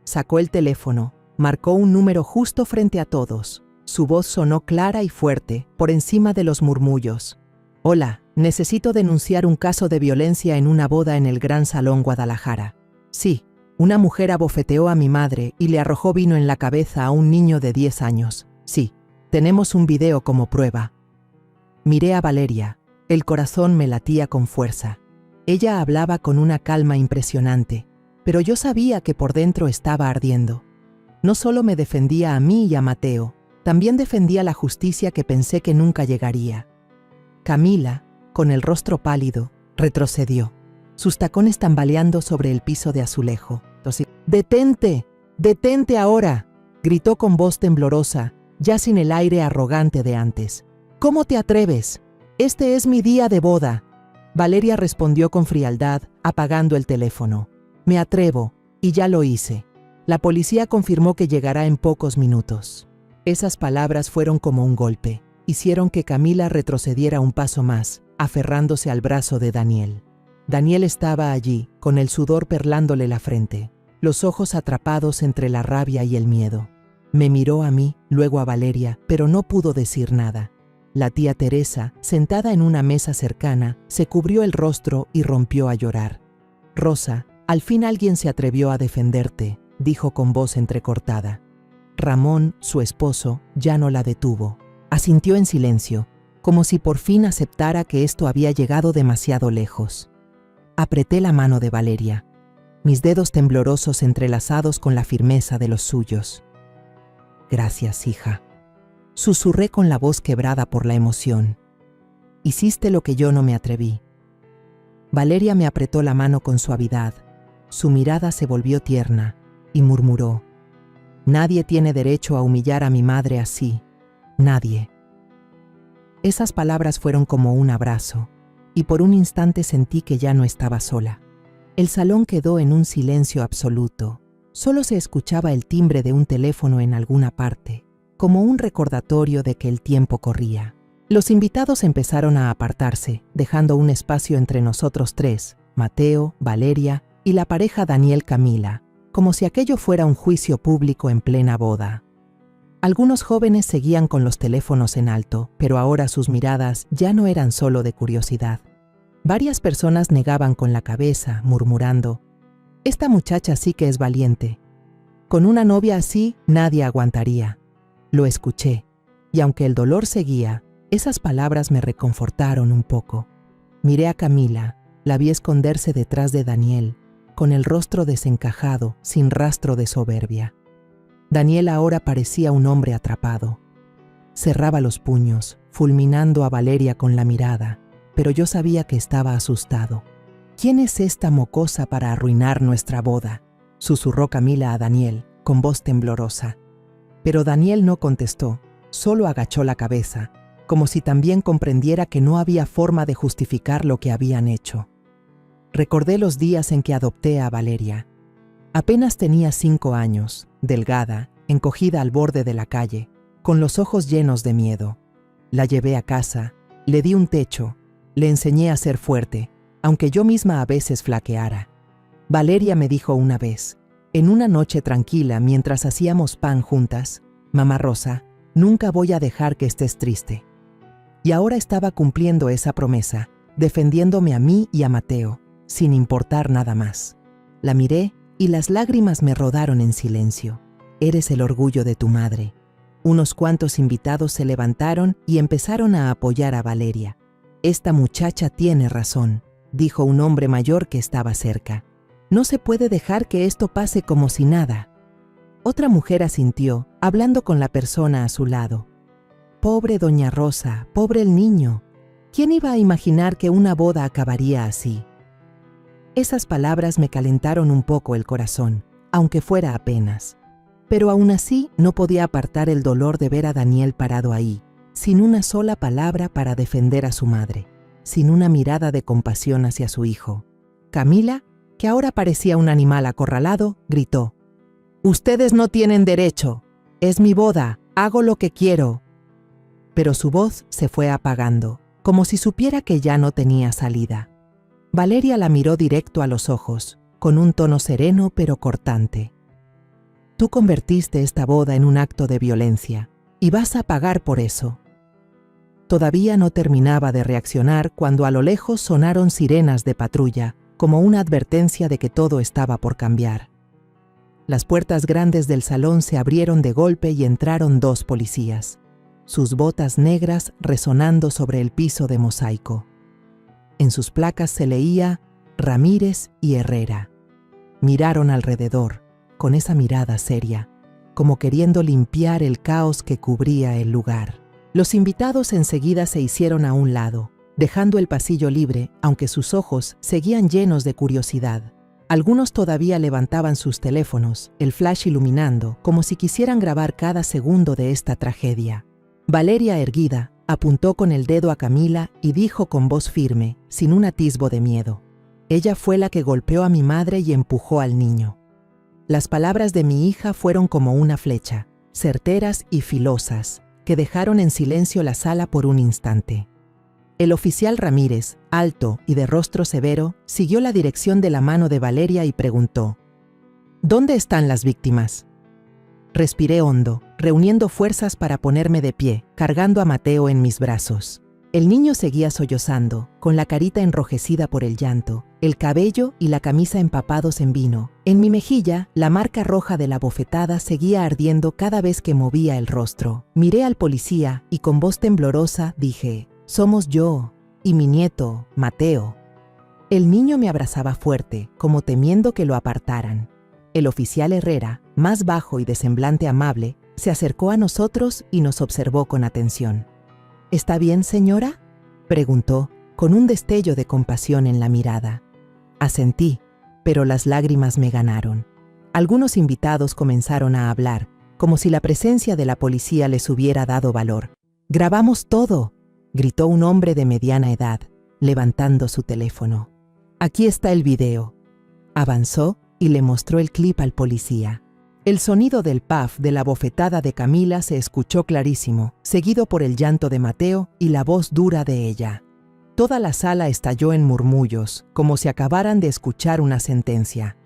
Sacó el teléfono, marcó un número justo frente a todos. Su voz sonó clara y fuerte, por encima de los murmullos. «Hola, necesito denunciar un caso de violencia en una boda en el Gran Salón Guadalajara. Sí, una mujer abofeteó a mi madre y le arrojó vino en la cabeza a un niño de 10 años. Sí, tenemos un video como prueba». Miré a Valeria. El corazón me latía con fuerza. Ella hablaba con una calma impresionante, pero yo sabía que por dentro estaba ardiendo. No solo me defendía a mí y a Mateo, También defendía la justicia que pensé que nunca llegaría. Camila, con el rostro pálido, retrocedió, sus tacones tambaleando sobre el piso de azulejo. «¡Detente! ¡Detente ahora!», gritó con voz temblorosa, ya sin el aire arrogante de antes. «¿Cómo te atreves? Este es mi día de boda». Valeria respondió con frialdad, apagando el teléfono. «Me atrevo, y ya lo hice. La policía confirmó que llegará en pocos minutos». Esas palabras fueron como un golpe. Hicieron que Camila retrocediera un paso más, aferrándose al brazo de Daniel. Daniel estaba allí, con el sudor perlándole la frente, los ojos atrapados entre la rabia y el miedo. Me miró a mí, luego a Valeria, pero no pudo decir nada. La tía Teresa, sentada en una mesa cercana, se cubrió el rostro y rompió a llorar. «Rosa, al fin alguien se atrevió a defenderte», dijo con voz entrecortada. Ramón, su esposo, ya no la detuvo. Asintió en silencio, como si por fin aceptara que esto había llegado demasiado lejos. Apreté la mano de Valeria, mis dedos temblorosos entrelazados con la firmeza de los suyos. «Gracias, hija», susurré con la voz quebrada por la emoción. «Hiciste lo que yo no me atreví». Valeria me apretó la mano con suavidad. Su mirada se volvió tierna y murmuró: «Nadie tiene derecho a humillar a mi madre así. Nadie». Esas palabras fueron como un abrazo, y por un instante sentí que ya no estaba sola. El salón quedó en un silencio absoluto. Solo se escuchaba el timbre de un teléfono en alguna parte, como un recordatorio de que el tiempo corría. Los invitados empezaron a apartarse, dejando un espacio entre nosotros tres, Mateo, Valeria y la pareja Daniel-Camila, como si aquello fuera un juicio público en plena boda. Algunos jóvenes seguían con los teléfonos en alto, pero ahora sus miradas ya no eran solo de curiosidad. Varias personas negaban con la cabeza, murmurando: «Esta muchacha sí que es valiente. Con una novia así, nadie aguantaría». Lo escuché, y aunque el dolor seguía, esas palabras me reconfortaron un poco. Miré a Camila, la vi esconderse detrás de Daniel, con el rostro desencajado, sin rastro de soberbia. Daniel ahora parecía un hombre atrapado. Cerraba los puños, fulminando a Valeria con la mirada, pero yo sabía que estaba asustado. «¿Quién es esta mocosa para arruinar nuestra boda?», susurró Camila a Daniel, con voz temblorosa. Pero Daniel no contestó, solo agachó la cabeza, como si también comprendiera que no había forma de justificar lo que habían hecho. Recordé los días en que adopté a Valeria. Apenas tenía 5 años, delgada, encogida al borde de la calle, con los ojos llenos de miedo. La llevé a casa, le di un techo, le enseñé a ser fuerte, aunque yo misma a veces flaqueara. Valeria me dijo una vez, en una noche tranquila mientras hacíamos pan juntas: «Mamá Rosa, nunca voy a dejar que estés triste». Y ahora estaba cumpliendo esa promesa, defendiéndome a mí y a Mateo, sin importar nada más. La miré y las lágrimas me rodaron en silencio. «Eres el orgullo de tu madre». Unos cuantos invitados se levantaron y empezaron a apoyar a Valeria. «Esta muchacha tiene razón», dijo un hombre mayor que estaba cerca. «No se puede dejar que esto pase como si nada». Otra mujer asintió, hablando con la persona a su lado. «Pobre doña Rosa, pobre el niño. ¿Quién iba a imaginar que una boda acabaría así?». Esas palabras me calentaron un poco el corazón, aunque fuera apenas. Pero aún así no podía apartar el dolor de ver a Daniel parado ahí, sin una sola palabra para defender a su madre, sin una mirada de compasión hacia su hijo. Camila, que ahora parecía un animal acorralado, gritó: «Ustedes no tienen derecho. Es mi boda, hago lo que quiero». Pero su voz se fue apagando, como si supiera que ya no tenía salida. Valeria la miró directo a los ojos, con un tono sereno pero cortante. «Tú convertiste esta boda en un acto de violencia, y vas a pagar por eso». Todavía no terminaba de reaccionar cuando a lo lejos sonaron sirenas de patrulla, como una advertencia de que todo estaba por cambiar. Las puertas grandes del salón se abrieron de golpe y entraron 2 policías, sus botas negras resonando sobre el piso de mosaico. En sus placas se leía Ramírez y Herrera. Miraron alrededor, con esa mirada seria. como queriendo limpiar el caos que cubría el lugar. Los invitados enseguida se hicieron a un lado, dejando el pasillo libre, aunque sus ojos seguían llenos de curiosidad. Algunos todavía levantaban sus teléfonos, el flash iluminando, como si quisieran grabar cada segundo de esta tragedia. Valeria, erguida, apuntó con el dedo a Camila y dijo con voz firme, sin un atisbo de miedo: «Ella fue la que golpeó a mi madre y empujó al niño». Las palabras de mi hija fueron como una flecha, certeras y filosas, que dejaron en silencio la sala por un instante. El oficial Ramírez, alto y de rostro severo, siguió la dirección de la mano de Valeria y preguntó: «¿Dónde están las víctimas?». Respiré hondo, reuniendo fuerzas para ponerme de pie, cargando a Mateo en mis brazos. El niño seguía sollozando, con la carita enrojecida por el llanto, el cabello y la camisa empapados en vino. En mi mejilla, la marca roja de la bofetada seguía ardiendo cada vez que movía el rostro. Miré al policía y con voz temblorosa dije: «Somos yo y mi nieto, Mateo». El niño me abrazaba fuerte, como temiendo que lo apartaran. El oficial Herrera, más bajo y de semblante amable, se acercó a nosotros y nos observó con atención. «¿Está bien, señora?», preguntó, con un destello de compasión en la mirada. Asentí, pero las lágrimas me ganaron. Algunos invitados comenzaron a hablar, como si la presencia de la policía les hubiera dado valor. «¡Grabamos todo!», gritó un hombre de mediana edad, levantando su teléfono. «Aquí está el video». Avanzó y le mostró el clip al policía. El sonido del paf de la bofetada de Camila se escuchó clarísimo, seguido por el llanto de Mateo y la voz dura de ella. Toda la sala estalló en murmullos, como si acabaran de escuchar una sentencia.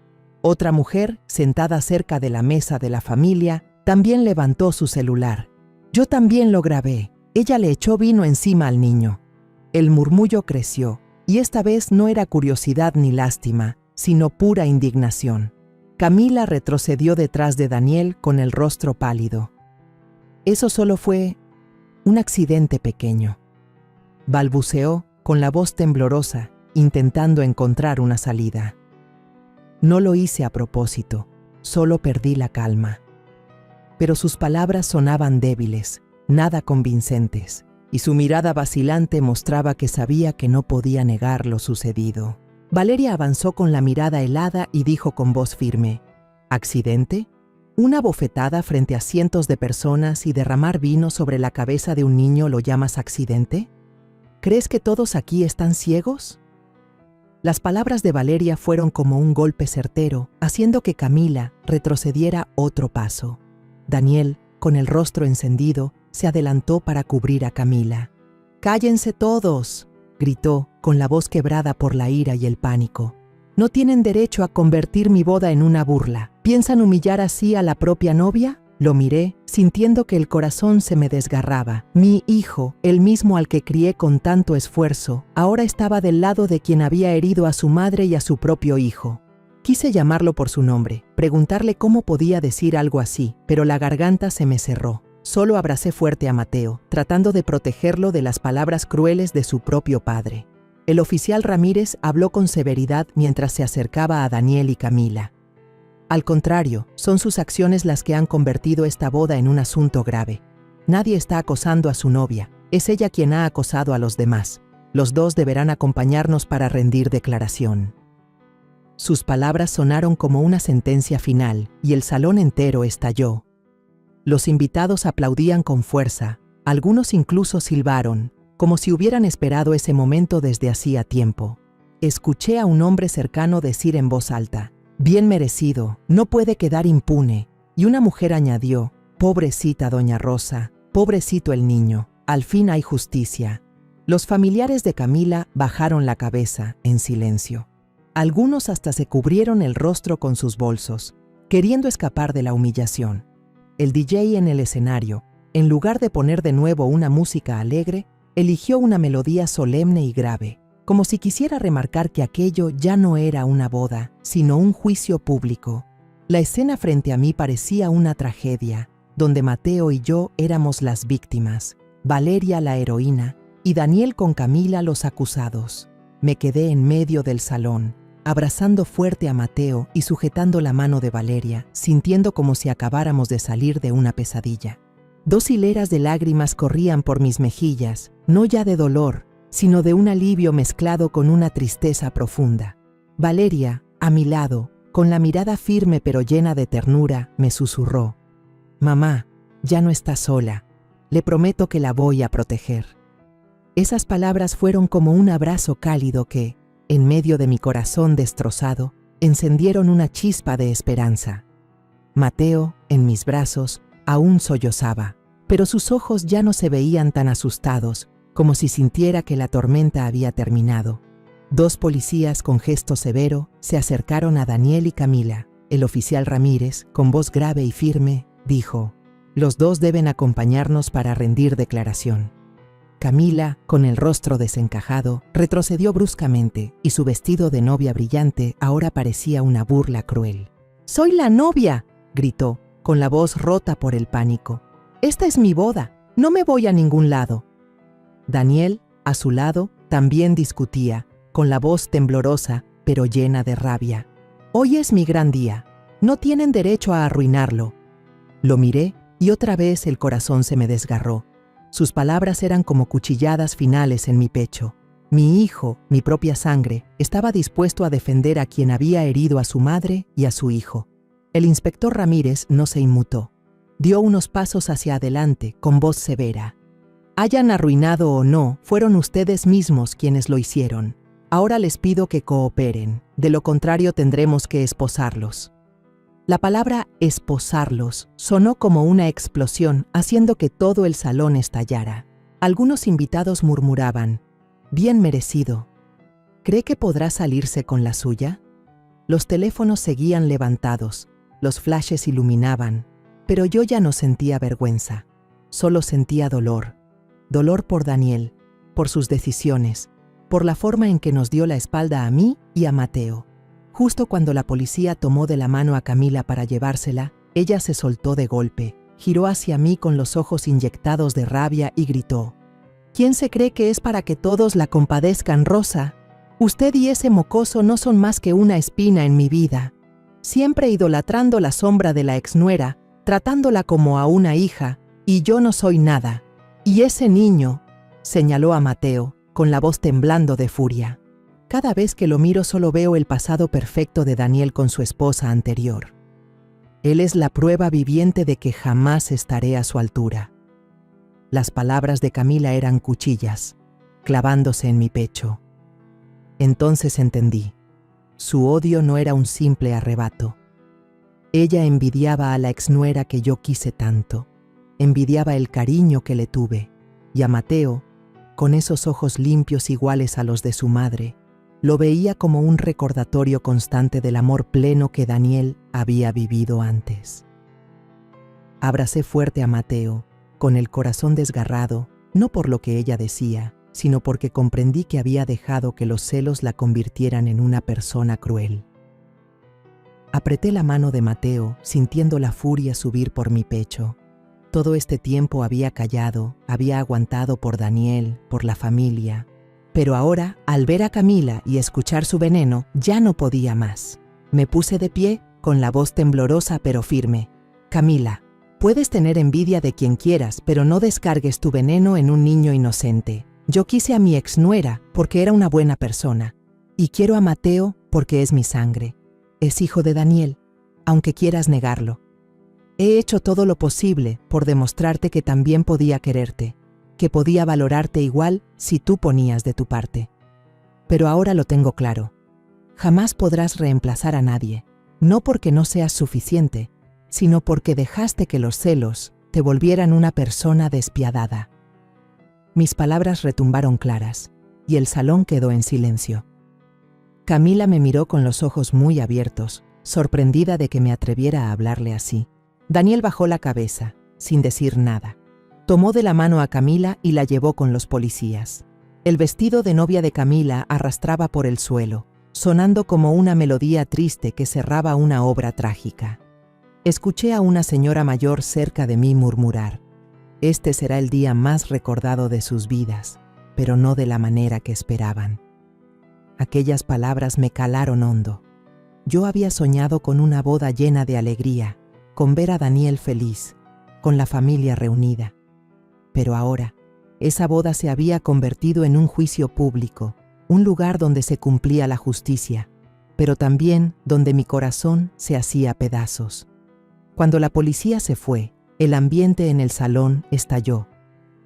Otra mujer, sentada cerca de la mesa de la familia, también levantó su celular. «Yo también lo grabé. Ella le echó vino encima al niño». El murmullo creció, y esta vez no era curiosidad ni lástima, sino pura indignación. Camila retrocedió detrás de Daniel con el rostro pálido. «Eso solo fue un accidente pequeño», balbuceó con la voz temblorosa, intentando encontrar una salida. «No lo hice a propósito, solo perdí la calma». Pero sus palabras sonaban débiles, nada convincentes, y su mirada vacilante mostraba que sabía que no podía negar lo sucedido. Valeria avanzó con la mirada helada y dijo con voz firme: «¿Accidente? ¿Una bofetada frente a cientos de personas y derramar vino sobre la cabeza de un niño lo llamas accidente? ¿Crees que todos aquí están ciegos?». Las palabras de Valeria fueron como un golpe certero, haciendo que Camila retrocediera otro paso. Daniel, con el rostro encendido, se adelantó para cubrir a Camila. «¡Cállense todos!», gritó, con la voz quebrada por la ira y el pánico. «No tienen derecho a convertir mi boda en una burla. ¿Piensan humillar así a la propia novia?». Lo miré, sintiendo que el corazón se me desgarraba. Mi hijo, el mismo al que crié con tanto esfuerzo, ahora estaba del lado de quien había herido a su madre y a su propio hijo. Quise llamarlo por su nombre, preguntarle cómo podía decir algo así, pero la garganta se me cerró. Solo abracé fuerte a Mateo, tratando de protegerlo de las palabras crueles de su propio padre. El oficial Ramírez habló con severidad mientras se acercaba a Daniel y Camila. «Al contrario, son sus acciones las que han convertido esta boda en un asunto grave. Nadie está acosando a su novia, es ella quien ha acosado a los demás. Los dos deberán acompañarnos para rendir declaración». Sus palabras sonaron como una sentencia final, y el salón entero estalló. Los invitados aplaudían con fuerza, algunos incluso silbaron, como si hubieran esperado ese momento desde hacía tiempo. Escuché a un hombre cercano decir en voz alta: «Bien merecido, no puede quedar impune», y una mujer añadió: «Pobrecita doña Rosa, pobrecito el niño, al fin hay justicia». Los familiares de Camila bajaron la cabeza, en silencio. Algunos hasta se cubrieron el rostro con sus bolsos, queriendo escapar de la humillación. El DJ en el escenario, en lugar de poner de nuevo una música alegre, eligió una melodía solemne y grave, como si quisiera remarcar que aquello ya no era una boda, sino un juicio público. La escena frente a mí parecía una tragedia, donde Mateo y yo éramos las víctimas, Valeria la heroína y Daniel con Camila los acusados. Me quedé en medio del salón, abrazando fuerte a Mateo y sujetando la mano de Valeria, sintiendo como si acabáramos de salir de una pesadilla. 2 hileras de lágrimas corrían por mis mejillas, no ya de dolor, sino de un alivio mezclado con una tristeza profunda. Valeria, a mi lado, con la mirada firme pero llena de ternura, me susurró: «Mamá, ya no está sola. Le prometo que la voy a proteger». Esas palabras fueron como un abrazo cálido que, en medio de mi corazón destrozado, encendieron una chispa de esperanza. Mateo, en mis brazos, aún sollozaba, pero sus ojos ya no se veían tan asustados, como si sintiera que la tormenta había terminado. 2 policías con gesto severo se acercaron a Daniel y Camila. El oficial Ramírez, con voz grave y firme, dijo: «Los 2 deben acompañarnos para rendir declaración». Camila, con el rostro desencajado, retrocedió bruscamente y su vestido de novia brillante ahora parecía una burla cruel. «¡Soy la novia!», gritó, con la voz rota por el pánico. «Esta es mi boda, no me voy a ningún lado». Daniel, a su lado, también discutía, con la voz temblorosa, pero llena de rabia. «Hoy es mi gran día, no tienen derecho a arruinarlo». Lo miré y otra vez el corazón se me desgarró. Sus palabras eran como cuchilladas finales en mi pecho. Mi hijo, mi propia sangre, estaba dispuesto a defender a quien había herido a su madre y a su hijo. El inspector Ramírez no se inmutó. Dio unos pasos hacia adelante, con voz severa. «Hayan arruinado o no, fueron ustedes mismos quienes lo hicieron. Ahora les pido que cooperen, de lo contrario tendremos que esposarlos». La palabra esposarlos sonó como una explosión, haciendo que todo el salón estallara. Algunos invitados murmuraban: «Bien merecido. ¿Cree que podrá salirse con la suya?». Los teléfonos seguían levantados, los flashes iluminaban, pero yo ya no sentía vergüenza, solo sentía dolor. Dolor por Daniel, por sus decisiones, por la forma en que nos dio la espalda a mí y a Mateo. Justo cuando la policía tomó de la mano a Camila para llevársela, ella se soltó de golpe, giró hacia mí con los ojos inyectados de rabia y gritó: «¿Quién se cree que es para que todos la compadezcan, Rosa? Usted y ese mocoso no son más que una espina en mi vida. Siempre idolatrando la sombra de la exnuera, tratándola como a una hija, y yo no soy nada. Y ese niño», señaló a Mateo, con la voz temblando de furia. Cada vez que lo miro solo veo el pasado perfecto de Daniel con su esposa anterior. Él es la prueba viviente de que jamás estaré a su altura. Las palabras de Camila eran cuchillas, clavándose en mi pecho. Entonces entendí. Su odio no era un simple arrebato. Ella envidiaba a la exnuera que yo quise tanto. Envidiaba el cariño que le tuve. Y a Mateo, con esos ojos limpios iguales a los de su madre, lo veía como un recordatorio constante del amor pleno que Daniel había vivido antes. Abracé fuerte a Mateo, con el corazón desgarrado, no por lo que ella decía, sino porque comprendí que había dejado que los celos la convirtieran en una persona cruel. Apreté la mano de Mateo, sintiendo la furia subir por mi pecho. Todo este tiempo había callado, había aguantado por Daniel, por la familia. Pero ahora, al ver a Camila y escuchar su veneno, ya no podía más. Me puse de pie, con la voz temblorosa pero firme. «Camila, puedes tener envidia de quien quieras, pero no descargues tu veneno en un niño inocente. Yo quise a mi exnuera porque era una buena persona. Y quiero a Mateo porque es mi sangre. Es hijo de Daniel, aunque quieras negarlo. He hecho todo lo posible por demostrarte que también podía quererte, que podía valorarte igual si tú ponías de tu parte. Pero ahora lo tengo claro. Jamás podrás reemplazar a nadie, no porque no seas suficiente, sino porque dejaste que los celos te volvieran una persona despiadada». Mis palabras retumbaron claras, y el salón quedó en silencio. Camila me miró con los ojos muy abiertos, sorprendida de que me atreviera a hablarle así. Daniel bajó la cabeza, sin decir nada. Tomó de la mano a Camila y la llevó con los policías. El vestido de novia de Camila arrastraba por el suelo, sonando como una melodía triste que cerraba una obra trágica. Escuché a una señora mayor cerca de mí murmurar: «Este será el día más recordado de sus vidas, pero no de la manera que esperaban». Aquellas palabras me calaron hondo. Yo había soñado con una boda llena de alegría, con ver a Daniel feliz, con la familia reunida. Pero ahora, esa boda se había convertido en un juicio público, un lugar donde se cumplía la justicia, pero también donde mi corazón se hacía pedazos. Cuando la policía se fue, el ambiente en el salón estalló.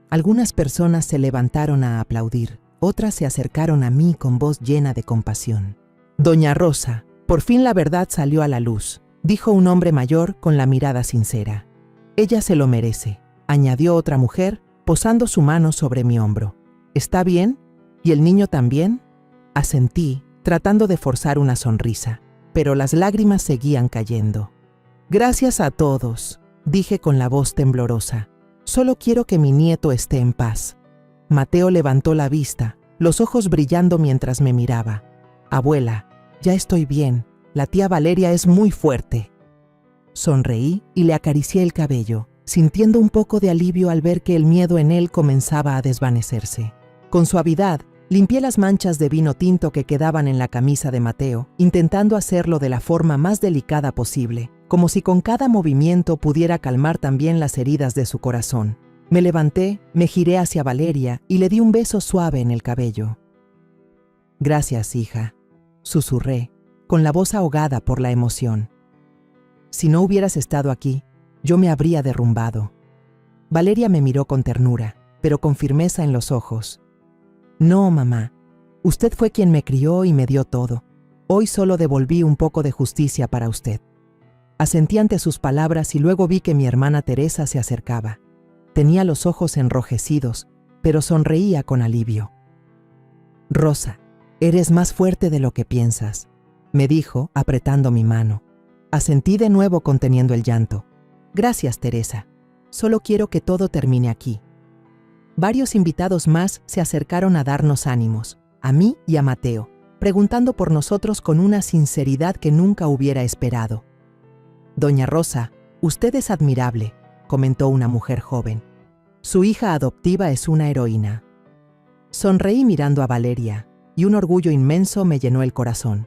Algunas personas se levantaron a aplaudir, otras se acercaron a mí con voz llena de compasión. «Doña Rosa, por fin la verdad salió a la luz», dijo un hombre mayor con la mirada sincera. «Ella se lo merece», añadió otra mujer, posando su mano sobre mi hombro. «¿Está bien? ¿Y el niño también?». Asentí, tratando de forzar una sonrisa, pero las lágrimas seguían cayendo. «Gracias a todos», dije con la voz temblorosa. «Solo quiero que mi nieto esté en paz». Mateo levantó la vista, los ojos brillando mientras me miraba. «Abuela, ya estoy bien. La tía Valeria es muy fuerte». Sonreí y le acaricié el cabello, sintiendo un poco de alivio al ver que el miedo en él comenzaba a desvanecerse. Con suavidad, limpié las manchas de vino tinto que quedaban en la camisa de Mateo, intentando hacerlo de la forma más delicada posible, como si con cada movimiento pudiera calmar también las heridas de su corazón. Me levanté, me giré hacia Valeria y le di un beso suave en el cabello. «Gracias, hija», susurré, con la voz ahogada por la emoción. «Si no hubieras estado aquí, yo me habría derrumbado». Valeria me miró con ternura, pero con firmeza en los ojos. «No, mamá, usted fue quien me crió y me dio todo. Hoy solo devolví un poco de justicia para usted». Asentí ante sus palabras y luego vi que mi hermana Teresa se acercaba. Tenía los ojos enrojecidos, pero sonreía con alivio. «Rosa, eres más fuerte de lo que piensas», me dijo, apretando mi mano. Asentí de nuevo conteniendo el llanto. «Gracias, Teresa. Solo quiero que todo termine aquí». Varios invitados más se acercaron a darnos ánimos, a mí y a Mateo, preguntando por nosotros con una sinceridad que nunca hubiera esperado. «Doña Rosa, usted es admirable», comentó una mujer joven. «Su hija adoptiva es una heroína». Sonreí mirando a Valeria, y un orgullo inmenso me llenó el corazón.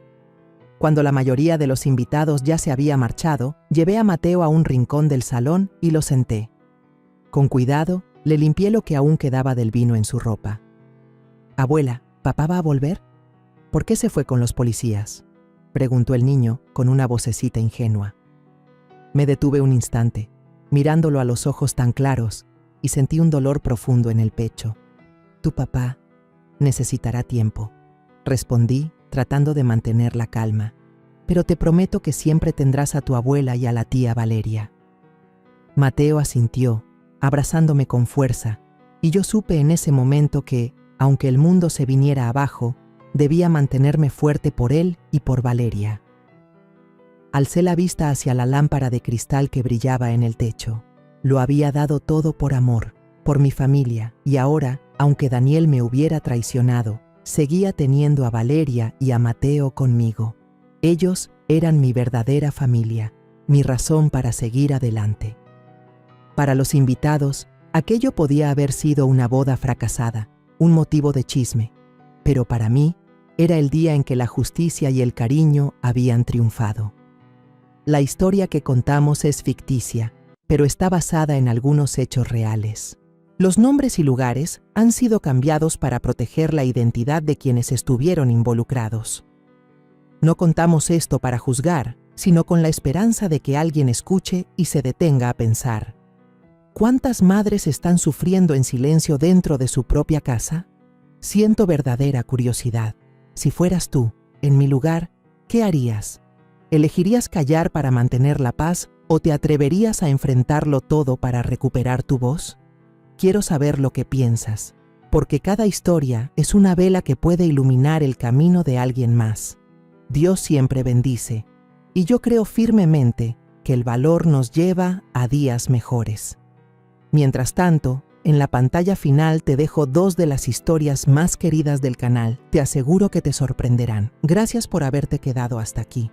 Cuando la mayoría de los invitados ya se había marchado, llevé a Mateo a un rincón del salón y lo senté. Con cuidado, le limpié lo que aún quedaba del vino en su ropa. «Abuela, ¿papá va a volver? ¿Por qué se fue con los policías?», preguntó el niño con una vocecita ingenua. Me detuve un instante, mirándolo a los ojos tan claros, y sentí un dolor profundo en el pecho. «Tu papá necesitará tiempo», respondí, tratando de mantener la calma. «Pero te prometo que siempre tendrás a tu abuela y a la tía Valeria». Mateo asintió, abrazándome con fuerza, y yo supe en ese momento que, aunque el mundo se viniera abajo, debía mantenerme fuerte por él y por Valeria. Alcé la vista hacia la lámpara de cristal que brillaba en el techo. Lo había dado todo por amor, por mi familia, y ahora, aunque Daniel me hubiera traicionado, seguía teniendo a Valeria y a Mateo conmigo. Ellos eran mi verdadera familia, mi razón para seguir adelante. Para los invitados, aquello podía haber sido una boda fracasada, un motivo de chisme, pero para mí era el día en que la justicia y el cariño habían triunfado. La historia que contamos es ficticia, pero está basada en algunos hechos reales. Los nombres y lugares han sido cambiados para proteger la identidad de quienes estuvieron involucrados. No contamos esto para juzgar, sino con la esperanza de que alguien escuche y se detenga a pensar. ¿Cuántas madres están sufriendo en silencio dentro de su propia casa? Siento verdadera curiosidad. Si fueras tú, en mi lugar, ¿qué harías? ¿Elegirías callar para mantener la paz o te atreverías a enfrentarlo todo para recuperar tu voz? Quiero saber lo que piensas, porque cada historia es una vela que puede iluminar el camino de alguien más. Dios siempre bendice, y yo creo firmemente que el valor nos lleva a días mejores. Mientras tanto, en la pantalla final te dejo 2 de las historias más queridas del canal. Te aseguro que te sorprenderán. Gracias por haberte quedado hasta aquí.